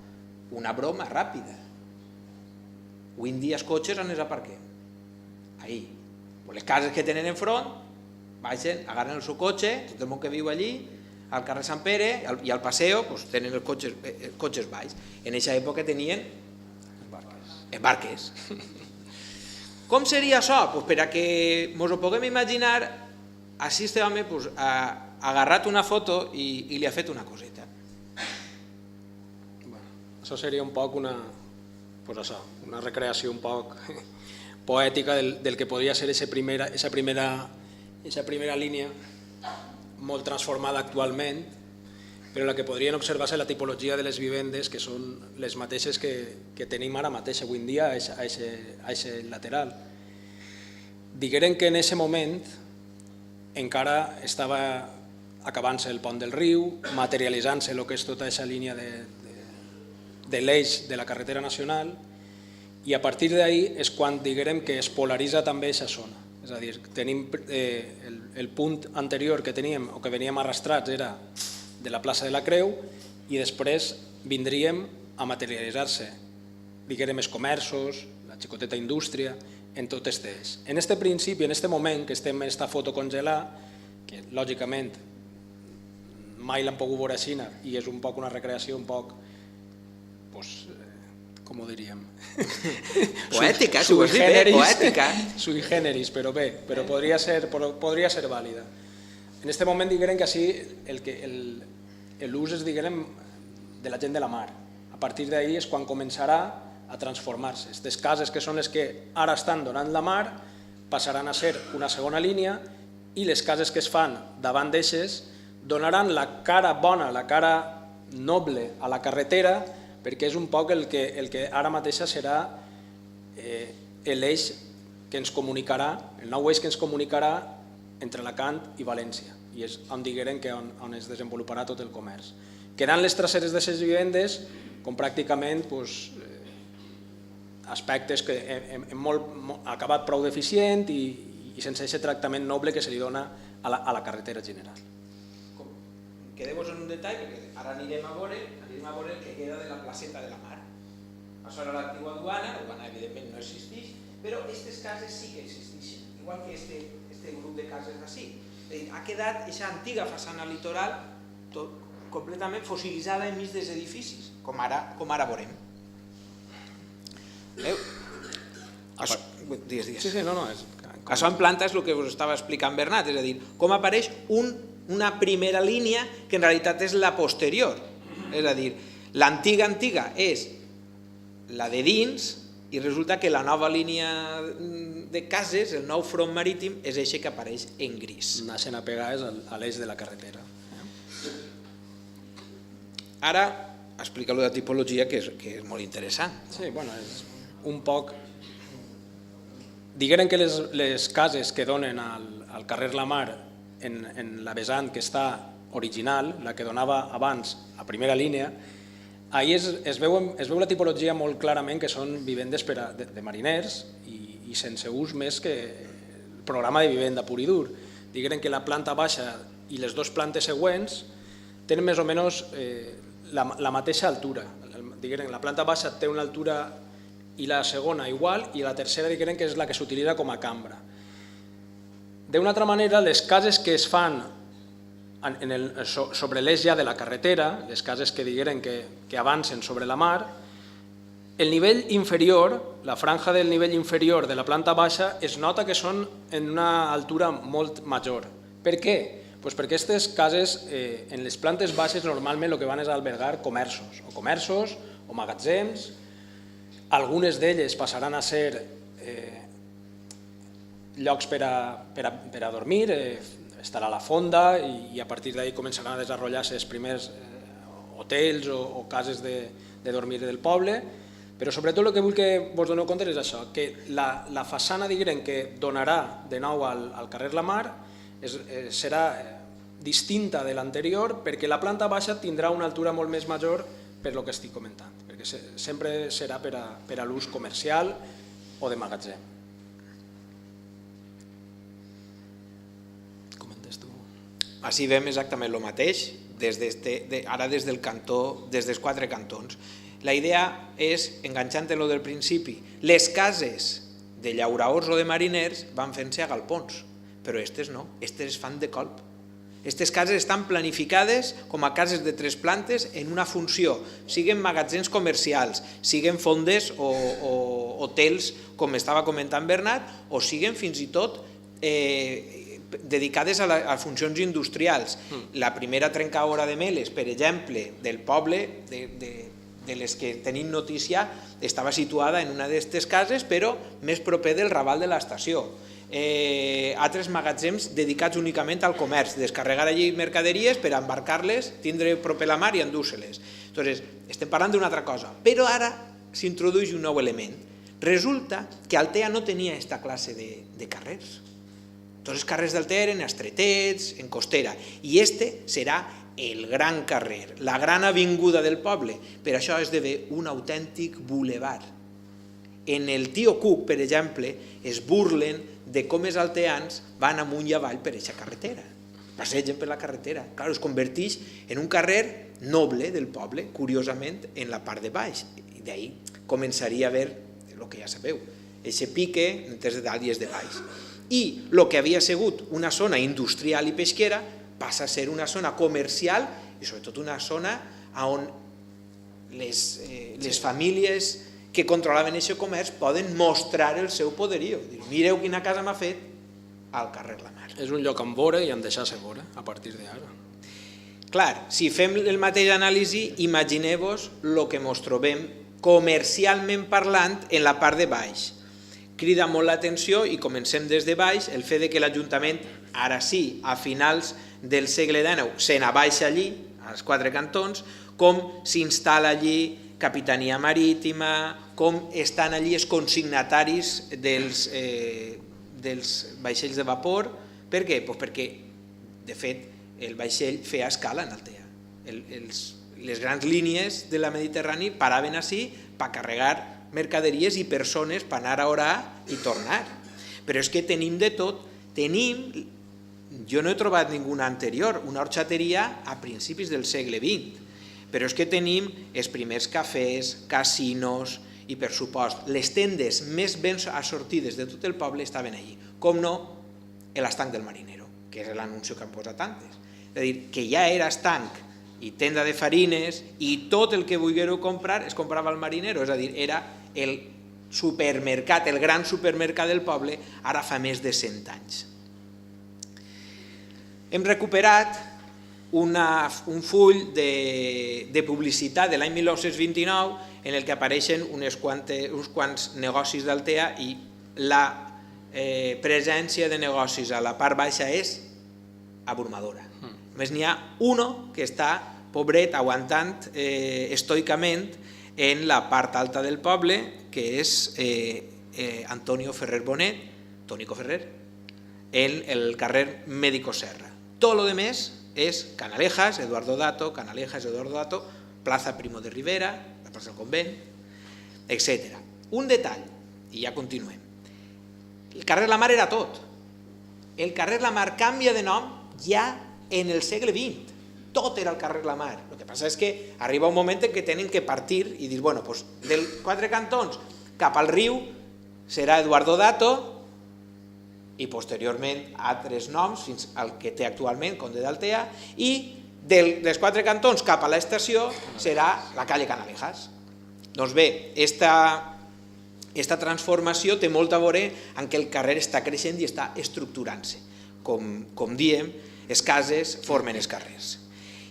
Una broma ràpida. Avui en dia els cotxes on es aparquem? Ahí. Les cases que tenen enfront, baixen, agarren el seu cotxe, tot el món que viu allí, al carrer Sant Pere i al Paseo tenen els cotxes baix. En aquesta època tenien barques. Com seria això? Per a que ens ho puguem imaginar, així este home ha agarrat una foto i li ha fet una coseta. Això seria un poc una recreació un poc poètica del que podria ser aquesta primera línia molt transformada actualment, però la que podrien observar és la tipologia de les vivendes, que són les mateixes que tenim ara mateix avui en dia a aquest lateral. Digueren que en aquest moment encara estava acabant-se el pont del riu, materialitzant-se el que és tota aquesta línia de l'eix de la carretera nacional, i a partir d'ahí és quan diguem que es polaritza també aquesta zona. És a dir, tenim el punt anterior que teníem o que veníem arrastrats era de la plaça de la Creu i després vindríem a materialitzar-se, diguem, els comerços, la xicoteta indústria, en tot aquest eix. En aquest principi, en aquest moment que estem en aquesta foto congelada, que lògicament mai l'han pogut veure així i és un poc una recreació un poc com ho diríem? Poètica, si ho has dit bé, poètica. Sui generis, però bé, però podria ser vàlida. En aquest moment diguem que així l'ús és diguem de la gent de la mar. A partir d'ahir és quan començarà a transformar-se. Aquestes cases que són les que ara estan donant la mar passaran a ser una segona línia i les cases que es fan davant d'eixes donaran la cara bona, la cara noble a la carretera, perquè és un poc el que ara mateixa serà l'eix que ens comunicarà, el nou eix que ens comunicarà entre Alacant i València, i és on diguem que on es desenvoluparà tot el comerç. Quedant les traceres de les vivendes com pràcticament aspectes que hem acabat prou deficient i sense aquest tractament noble que se li dona a la carretera general. Quedem-nos en un detall, perquè ara anirem a veure el que queda de la placeta de la mar. Això era l'antiga duana, la duana evidentment no existeix, però aquestes cases sí que existeixen, igual que este grup de cases d'ací. Ha quedat aquesta antiga façana litoral completament fossilitzada enmig dels edificis, com ara veurem. Digues. Això en planta és el que us estava explicant Bernat, és a dir, com apareix una primera línia que en realitat és la posterior. És a dir, l'antiga és la de dins i resulta que la nova línia de cases, el nou front marítim, és eixe que apareix en gris. Naixen apegades a l'eix de la carretera. Ara explica-lo de tipologia, que és molt interessant. Sí, bueno, és un poc... Diguem que les cases que donen al carrer La Mar en la vessant que està original, la que donava abans a primera línia, ahir es veu la tipologia molt clarament que són vivendes de mariners i sense ús més que el programa de vivenda pur i dur. Diguem que la planta baixa i les dues plantes següents tenen més o menys la mateixa altura. La planta baixa té una altura i la segona igual, i la tercera diguem que és la que s'utilitza com a cambra. D'una altra manera, les cases que es fan sobre l'eix ja de la carretera, les cases que diguem que avancen sobre la mar, el nivell inferior, la franja del nivell inferior de la planta baixa, es nota que són en una altura molt major. Per què? Pues perquè aquestes cases, en les plantes baixes, normalment el que van és albergar comerços o magatzems. Algunes d'elles passaran a ser llocs per a dormir, estarà la fonda i a partir d'ahir començaran a desenvolupar-se els primers hotels o cases de dormir del poble, però sobretot el que vull que vos doneu compte és això, que la façana que donarà de nou al carrer La Mar serà distinta de l'anterior perquè la planta baixa tindrà una altura molt més major per el que estic comentant, perquè sempre serà per a l'ús comercial o de magatzem. Comentes tu? Així veiem exactament el mateix, ara des dels quatre cantons. La idea és, enganxant-lo del principi, les cases de llauraors o de mariners van fent-se a galpons, però aquestes no, aquestes es fan de colp. Aquestes cases estan planificades com a cases de 3 plantes en una funció, siguen magatzems comercials, siguen fondes o hotels, com estava comentant Bernat, o siguen fins i tot dedicades a funcions industrials. La primera trencadora de meles, per exemple, del poble, de les que tenim notícia, estava situada en una d'aquestes cases, però més proper del Raval de l'estació. Altres magatzems dedicats únicament al comerç, descarregar allí mercaderies per embarcar-les, tindre proper la mar i endur-se-les. Estem parlant d'una altra cosa, però ara s'introdueix un nou element. Resulta que Altea no tenia aquesta classe de carrers. Tots els carrers d'Altea eren estretets, en costera, i este serà el gran carrer, la gran avinguda del poble. Per això esdevé un autèntic boulevard. En el Tio Cook, per exemple, es burlen de com els alteans van amunt i avall per aquesta carretera. Passegen per la carretera. Es converteix en un carrer noble del poble, curiosament, en la part de baix. I d'ahir començaria a haver el que ja sabeu, aquest pique entre de dalt i de baix. I el que havia sigut una zona industrial i pesquera passa a ser una zona comercial i sobretot una zona on les famílies que controlaven aquest comerç poden mostrar el seu poderío. Mireu quina casa m'ha fet al carrer La Mar. És un lloc en vora i en deixar-se vora a partir d'ara. Clar, si fem el mateix anàlisi, imagineu-vos el que ens trobem comercialment parlant en la part de baix. Crida molt l'atenció, i comencem des de baix, el fet que l'Ajuntament, ara sí, a finals del segle XIX, se n'abaixa allí, als 4 cantons, com s'instal·la allí Capitania Marítima, com estan allí els consignataris dels vaixells de vapor. Per què? Pues perquè, de fet, el vaixell feia escala en Altea. Les grans línies de la Mediterrani paraven així per carregar mercaderies i persones per anar a orar i tornar. Però és que tenim de tot. Jo no he trobat ninguna anterior, una horxateria a principis del segle XX. Però és que tenim els primers cafès, casinos i, per supost, les tendes més ben assortides de tot el poble estaven allí. Com no, l'estanc del Marinero, que és l'anunci que han posat antes. És a dir, que ja era estanc i tenda de farines i tot el que volguéreu comprar es comprava al Marinero. És a dir, era el supermercat, el gran supermercat del poble, ara fa més de 100 anys. Hem recuperat un full de publicitat de l'any 1929 en el que apareixen uns quants negocis d'Altea i la presència de negocis a la part baixa és abrumadora. Només n'hi ha uno que està, pobret, aguantant estoicament en la part alta del poble, que és Antonio Ferrer Bonet, Tónico Ferrer, en el carrer Médico Serra. Tot lo demés és Canalejas, Eduardo Dato, Canalejas, Eduardo Dato, Plaza Primo de Rivera, la plaça del Convent, etc. Un detall, i ja continuem. El carrer La Mar era tot. El carrer La Mar canvia de nom ja en el segle XX. Tot era el carrer La Mar. El que passa és que arriba un moment en què tenen que partir i dir, bueno, doncs dels 4 cantons cap al riu serà Eduardo Dato i posteriorment altres noms fins al que té actualment, Conde d'Altea, i dels 4 cantons cap a l'estació serà la calle Canalejas. Doncs bé, aquesta transformació té molt a veure amb que el carrer està creixent i està estructurant-se. Com diem, les cases formen els carrers.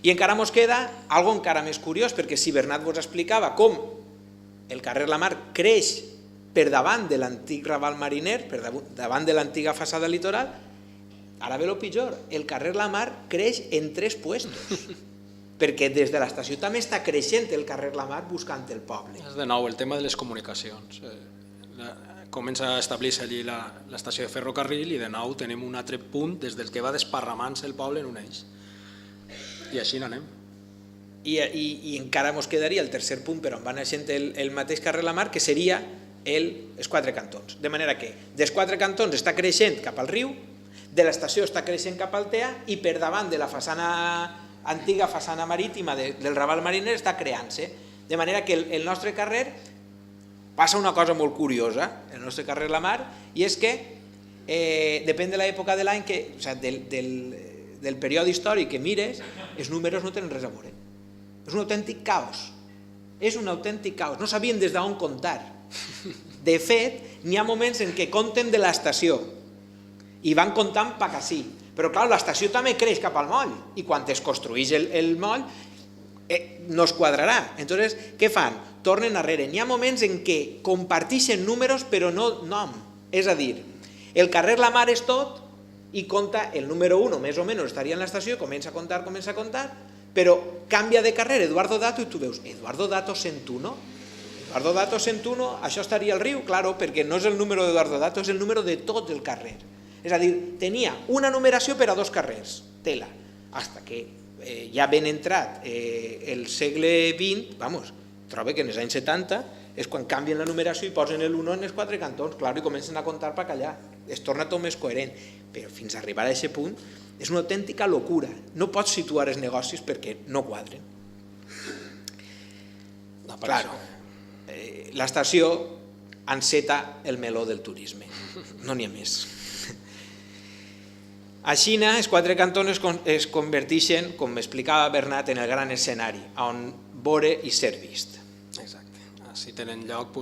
I encara ens queda algo encara més curiós, perquè si Bernat vos explicava com el carrer La Mar creix per davant de l'antic Raval Mariner, per davant de l'antiga façada litoral, ara ve el pitjor, el carrer La Mar creix en 3 puestos, perquè des de l'estació també està creixent el carrer La Mar buscant el poble. És de nou el tema de les comunicacions. Comença a establir-se allí l'estació de ferrocarril i de nou tenim un altre punt des del que va desparramant-se el poble en un eix. I així n'anem. I encara ens quedaria el tercer punt per on va naixent el mateix carrer La Mar, que seria els 4 cantons. De manera que dels 4 cantons està creixent cap al riu, de l'estació està creixent cap al Tea i per davant de la antiga façana marítima del Raval Mariner està creant-se. De manera que el nostre carrer passa una cosa molt curiosa, el nostre carrer La Mar, i és que depèn de l'època de l'any, del període històric que mires, els números no tenen res a veure. És un autèntic caos. És un autèntic caos. No sabien des d'on comptar. De fet, n'hi ha moments en què compten de l'estació i van comptant pa que sí. Però clar, l'estació també creix cap al moll i quan es construeix el moll no es quadrarà. Entonces, què fan? Tornen darrere. N'hi ha moments en què comparteixen números però no nom. És a dir, el carrer La Mar és tot i compta el número 1, més o menys estaria en l'estació, comença a comptar, però canvia de carrer Eduardo Dato i tu veus, Eduardo Dato 101? Eduardo Dato 101, això estaria al riu, claro, perquè no és el número d'Eduardo Dato, és el número de tot el carrer. És a dir, tenia una numeració per a 2 carrers, tela, hasta que ja ben entrat el segle XX, trobo que en els anys 70 és quan canvien la numeració i posen l'1 en els 4 cantons, clar, i comencen a comptar per allà. Es torna tot més coherent, però fins a arribar a aquest punt és una autèntica locura. No pots situar els negocis perquè no quadren. Claro, l'estació enceta el meló del turisme, no n'hi ha més. A Xina, els 4 cantons es converteixen, com m'explicava Bernat, en el gran escenari, on veure i ser vist. Exacte. si tenen lloc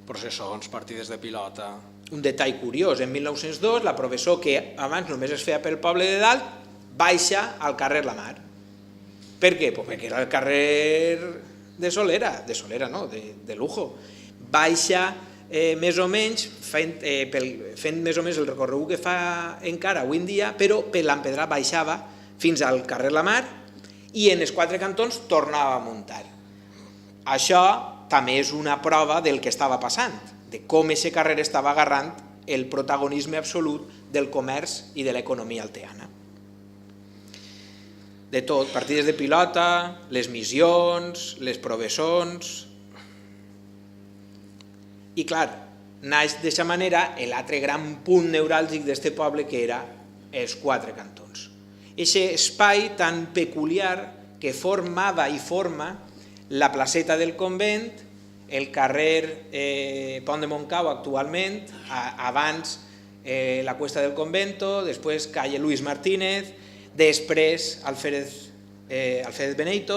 processons, partides de pilota. Un detall curiós, en 1902 la professó, que abans només es feia pel poble de dalt, baixa al carrer La Mar. Per què? Perquè era el carrer de Solera no, de Lujo. Baixa més o menys, fent més o menys el recorregut que fa encara avui en dia, però per l'Empedrat baixava fins al carrer La Mar i en els 4 cantons tornava a muntar. Això també és una prova del que estava passant, de com aquest carrer estava agarrant el protagonisme absolut del comerç i de l'economia alteana. De tot, partides de pilota, les missions, les professons. I clar, naix d'aquesta manera l'altre gran punt neuràlgic d'aquest poble, que era els 4 cantons. Aquest espai tan peculiar que formava i forma la placeta del convent, el carrer Pont de Montcau actualment, abans la Cuesta del Convento, després calle Luis Martínez, després Alférez Benito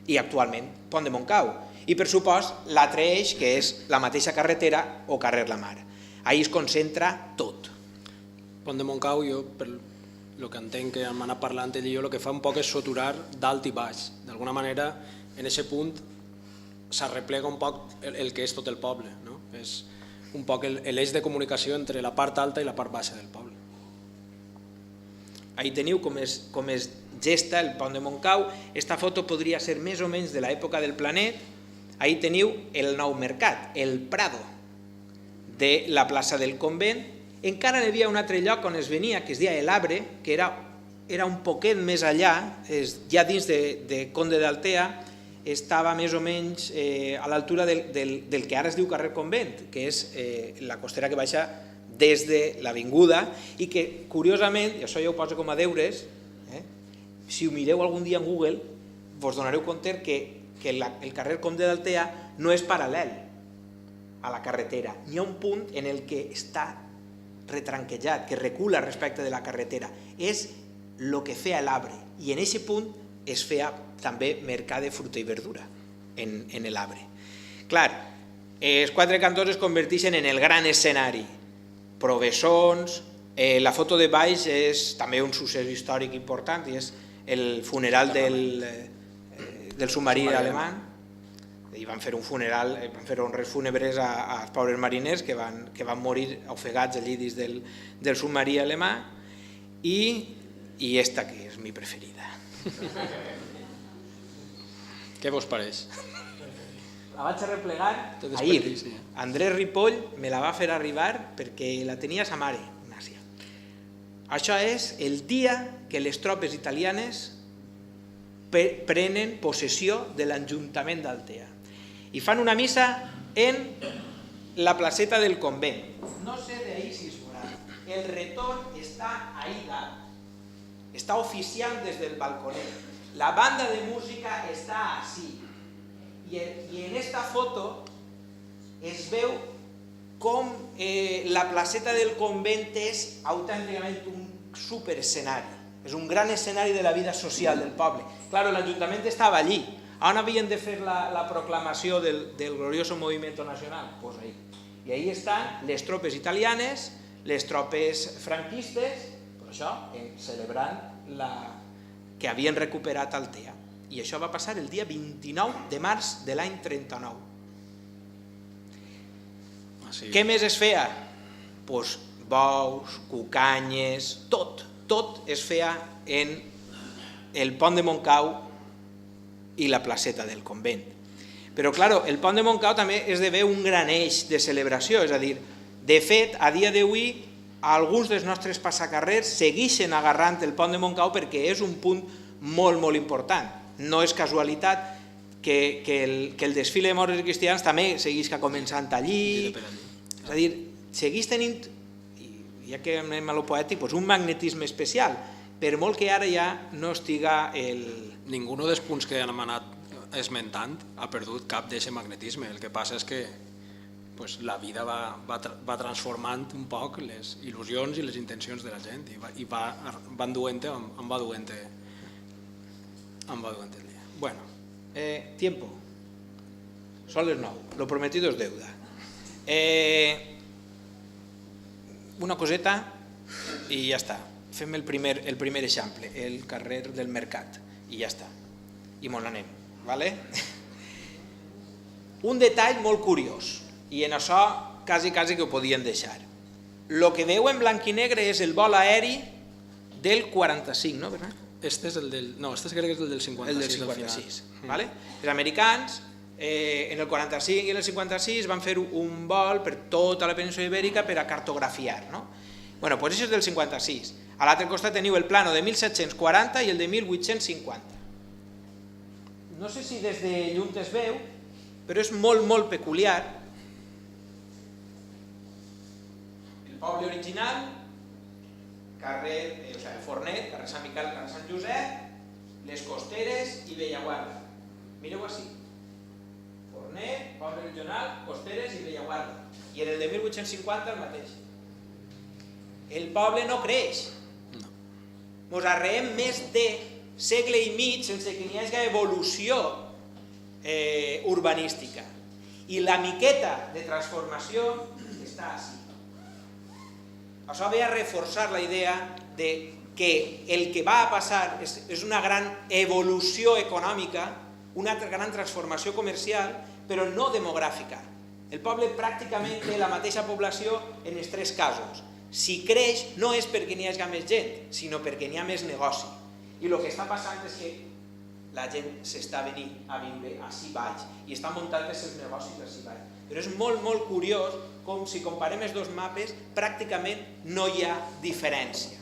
i actualment Pont de Montcau. I per supost l'altre eix, que és la mateixa carretera o carrer La Mar. Ahí es concentra tot. Pont de Montcau, jo, per el que entenc que hem anat parlant ell i jo, el que fa un poc és soturar dalt i baix. D'alguna manera, en aquest punt s'arreplega un poc el que és tot el poble. És un poc l'eix de comunicació entre la part alta i la part baixa del poble. Ahí teniu com es gesta el Pont de Montcau. Esta foto podria ser més o menys de l'època del Planet. Ahí teniu el nou mercat, el Prado, de la plaça del convent. Encara hi havia un altre lloc on es venia, que es deia l'Arbre, que era un poquet més allà, ja dins de Conde d'Altea, estava més o menys a l'altura del que ara es diu carrer Convent, que és la costera que baixa des de l'avinguda i que, curiosament, i això ja ho poso com a deures, si ho mireu algun dia en Google, vos donareu compte que el carrer Conde d'Altea no és paral·lel a la carretera. Hi ha un punt en el que està retranquejat, que recula respecte de la carretera. És el que feia l'Arbre. I en aquest punt es feia també mercat de fruita i verdura, en l'Arbre. Clar, els 4 cantons es converteixen en el gran escenari. Professons, la foto de baix és també un succés històric important, i és el funeral del submarí alemany. I van fer un funeral, van fer honres fúnebres als pobres mariners que van morir ofegats allí dins del submarí alemà, i esta que és mi preferida. Què vos pareix? La vaig arreplegar ahir. Andrés Ripoll me la va fer arribar perquè la tenia sa mare, Nàcia. Això és el dia que les tropes italianes prenen possessió de l'Ajuntament d'Altea i fan una missa en la placeta del convent. No sé d'ahí si es veurà. El retorn està ahí dalt. Està oficiant des del balconet. La banda de música està així. I en esta foto es veu com la placeta del convent és autènticament un superescenari. És un gran escenari de la vida social del poble. Claro, l'Ajuntament estava allí. On havien de fer la proclamació del glorioso movimiento nacional? Pues ahí. I ahí estan les tropes italianes, les tropes franquistes, per això, celebrant que havien recuperat Altea. I això va passar el dia 29 de març de l'any 39. Què més es feia? Pues bous, cucanyes, tot es feia en el Pont de Montcau i la placeta del convent. Però, clar, el Pont de Montcau també esdevé un gran eix de celebració, és a dir, de fet, a dia d'avui, alguns dels nostres passacarrers segueixen agarrant el Pont de Montcau perquè és un punt molt, molt important. No és casualitat que el desfile de moros i cristians també segueix començant allí. És a dir, segueix tenint, ja que anem a lo poètic, un magnetisme especial, per molt que ara ja no estiga el... Ningú dels punts que hem anat esmentant ha perdut cap d'aquest magnetisme. El que passa és que la vida va transformant un poc les il·lusions i les intencions de la gent i van duent-te on va duent-te el dia. Tiempo. Són les 9. Lo prometido es deuda. Una coseta i ja està. Fem el primer exemple, el carrer del Mercat, i ja està. I mos n'anem, vale? Un detall molt curiós, i en això quasi que ho podien deixar. Lo que veu en blanc i negre és el vol aeri del 45, no, Bernat? Este és el del... No, este crec que és el del 56. El del 56, vale? Els americans en el 45 i en el 56 van fer un vol per tota la península ibèrica per a cartografiar, no? Bueno, doncs això és del 56. A l'altre costat teniu el plano de 1740 i el de 1850. No sé si des de lluny es veu, però és molt peculiar. El poble original, carrer Fornet, carrer Sant Miquel, carrer Sant Josep, les Costeres i Bellaguarda. Mireu així. Fornet, poble original, Costeres i Bellaguarda. I en el de 1850 el mateix. El poble no creix. Ens arreem més de segle i mig sense que n'hi hagi evolució urbanística. I la miqueta de transformació està així. Això ve a reforçar la idea de que el que va a passar és una gran evolució econòmica, una gran transformació comercial, però no demogràfica. El poble pràcticament té la mateixa població en els tres casos. Si creix no és perquè n'hi hagi més gent, sinó perquè n'hi ha més negoci. I el que està passant és que la gent s'està venint a viure ací baix i està muntant els seus negocis ací baix. Però és molt curiós com si comparem els dos mapes pràcticament no hi ha diferència.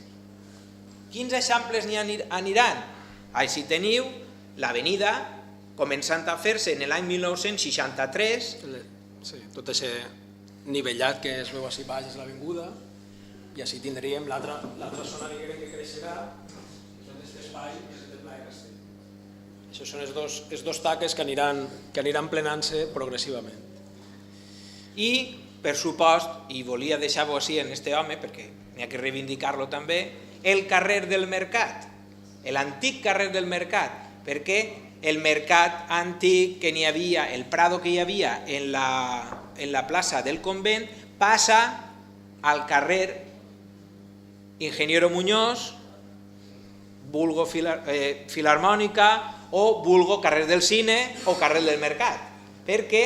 Quins eixamples n'hi aniran? Així teniu l'avenida començant a fer-se en l'any 1963. Sí, tot aquest nivellat que es veu ací baix és l'avinguda. I així tindríem l'altra zona que creixerà, que són aquest espai que és el Pla de Castell. Això són els dos taques que aniran plenant-se progressivament. I, per supost, i volia deixar-ho així en este home, perquè n'hi ha que reivindicar-lo també, el carrer del Mercat, l'antic carrer del Mercat, perquè el mercat antic que n'hi havia, el prado que hi havia en la plaça del convent, passa al carrer Ingeniero Muñoz, vulgo Filarmònica o vulgo carrer del Cine o carrer del Mercat, perquè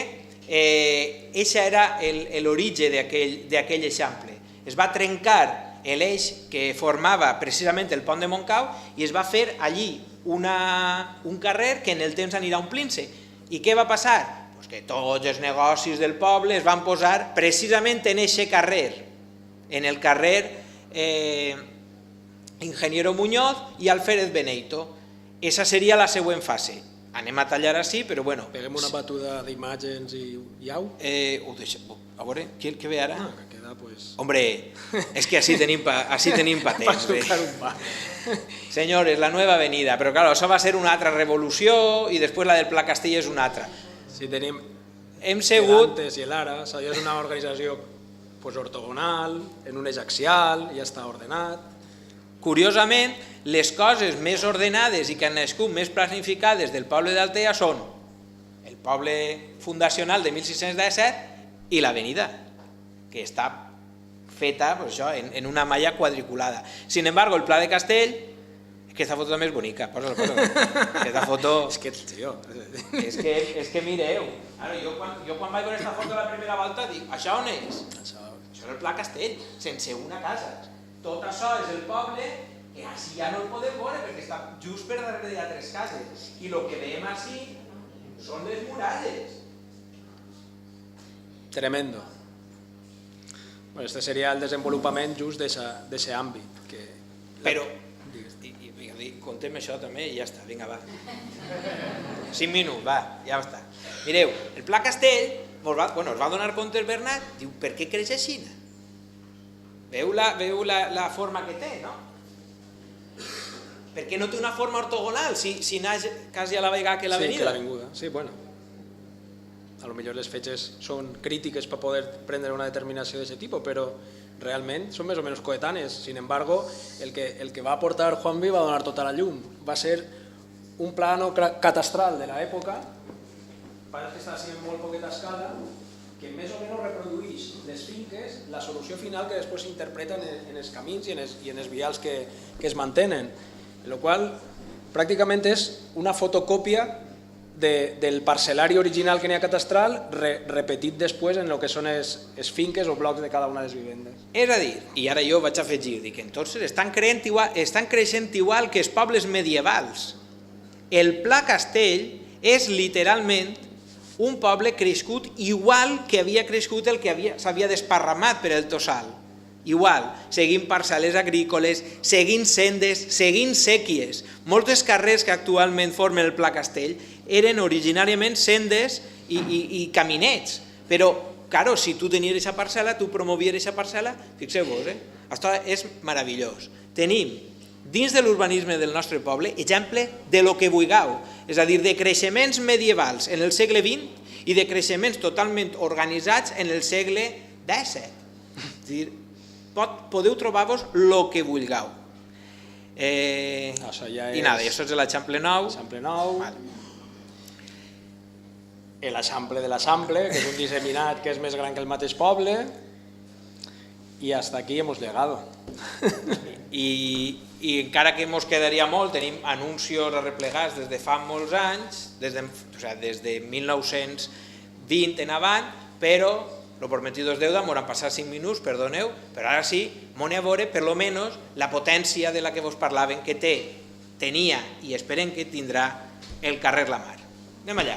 això era l'origen d'aquell eixample. Es va trencar l'eix que formava precisament el pont de Montcau i es va fer allí un carrer que en el temps anirà omplint-se. I què va passar? Pues que tots els negocis del poble es van posar precisament en aquest carrer, en el carrer Ingeniero Muñoz i Alférez Beneito. Esa seria la següent fase. Anem a tallar així, però bueno... Peguem una batuda d'imatges i au? A veure, què ve ara? Que queda, pues... Hombre, és que així tenim patents. Per tocar un pa. Senyores, la nueva avenida, però clar, això va ser una altra revolució i després la del Pla Castell és una altra. Si tenim Hem segut... l'antes i l'ara, és una organització ortogonal, en un eix axial, ja està ordenat. Curiosament, les coses més ordenades i que han nascut més planificades del poble d'Altea són el poble fundacional de 1617 i l'avenida, que està feta en una malla quadriculada. Sin embargo, el Pla de Castell, aquesta foto també és bonica, posa-la. Aquesta foto... És que, tio... És que mireu, jo quan vaig veure aquesta foto la primera volta dic, això on és? Això és el Pla Castell, sense una casa. Tot això és el poble, que així ja no el podem veure perquè està just per darrere de tres cases. I el que veiem així són les muralles. Tremendo. Este seria el desenvolupament just d'aquest àmbit. Però, contem això també i ja està, vinga, va. 5 minuts, va, ja està. Mireu, el Pla Castell, es va donar compte el Bernat, diu, per què creix així? Veu la forma que té, no? Per què no té una forma ortogonal si naix quasi a la vegada que l'avenida? Sí, que l'avinguda, sí, bueno. A lo millor les fetges són crítiques per poder prendre una determinació d'aquest tipus, però realment són més o menys coetanes. Sin embargo, el que va aportar Juanvi va donar tota la llum. Va ser un plano catastral de l'època parece que està sent molt poqueta escala, que més o menys reprodueix les finques, la solució final que després s'interpreta en els camins i en els vials que es mantenen. En la qual pràcticament és una fotocòpia del parcel·lari original que n'hi ha catastral repetit després en el que són les finques o blocs de cada una de les vivendes. És a dir, i ara jo vaig afegir, dic, entonces estan creixent igual que els pobles medievals. El Pla Castell és literalment un poble crescut igual que havia crescut el que s'havia desparramat per el Tossal. Igual, seguint parcel·les agrícoles, seguint sendes, seguint sèquies. Moltes carrers que actualment formen el Pla Castell eren originàriament sendes i caminets. Però, claro, si tu tenies aquesta parcel·la, tu promovies aquesta parcel·la, fixeu-vos, això és meravellós. Tenim, dins de l'urbanisme del nostre poble, exemple de lo que vulgueu, és a dir, de creixements medievals en el segle XX i de creixements totalment organitzats en el segle XVII. És a dir, podeu trobar-vos el que vulgueu. I nada, això és l'Eixample Nou. L'Eixample Nou. L'Eixample de l'Eixample, que és un disseminat que és més gran que el mateix poble. I hasta aquí hemos llegado. I encara que ens quedaria molt, tenim anuncis arreplegats des de fa molts anys, des de 1920 en avant, però lo prometido es deuda, m'hauran passat 5 minuts, perdoneu, però ara sí, m'ho a veure per lo menos la potència de la que vos parlaven que tenia i esperem que tindrà el carrer La Mar. Anem allà.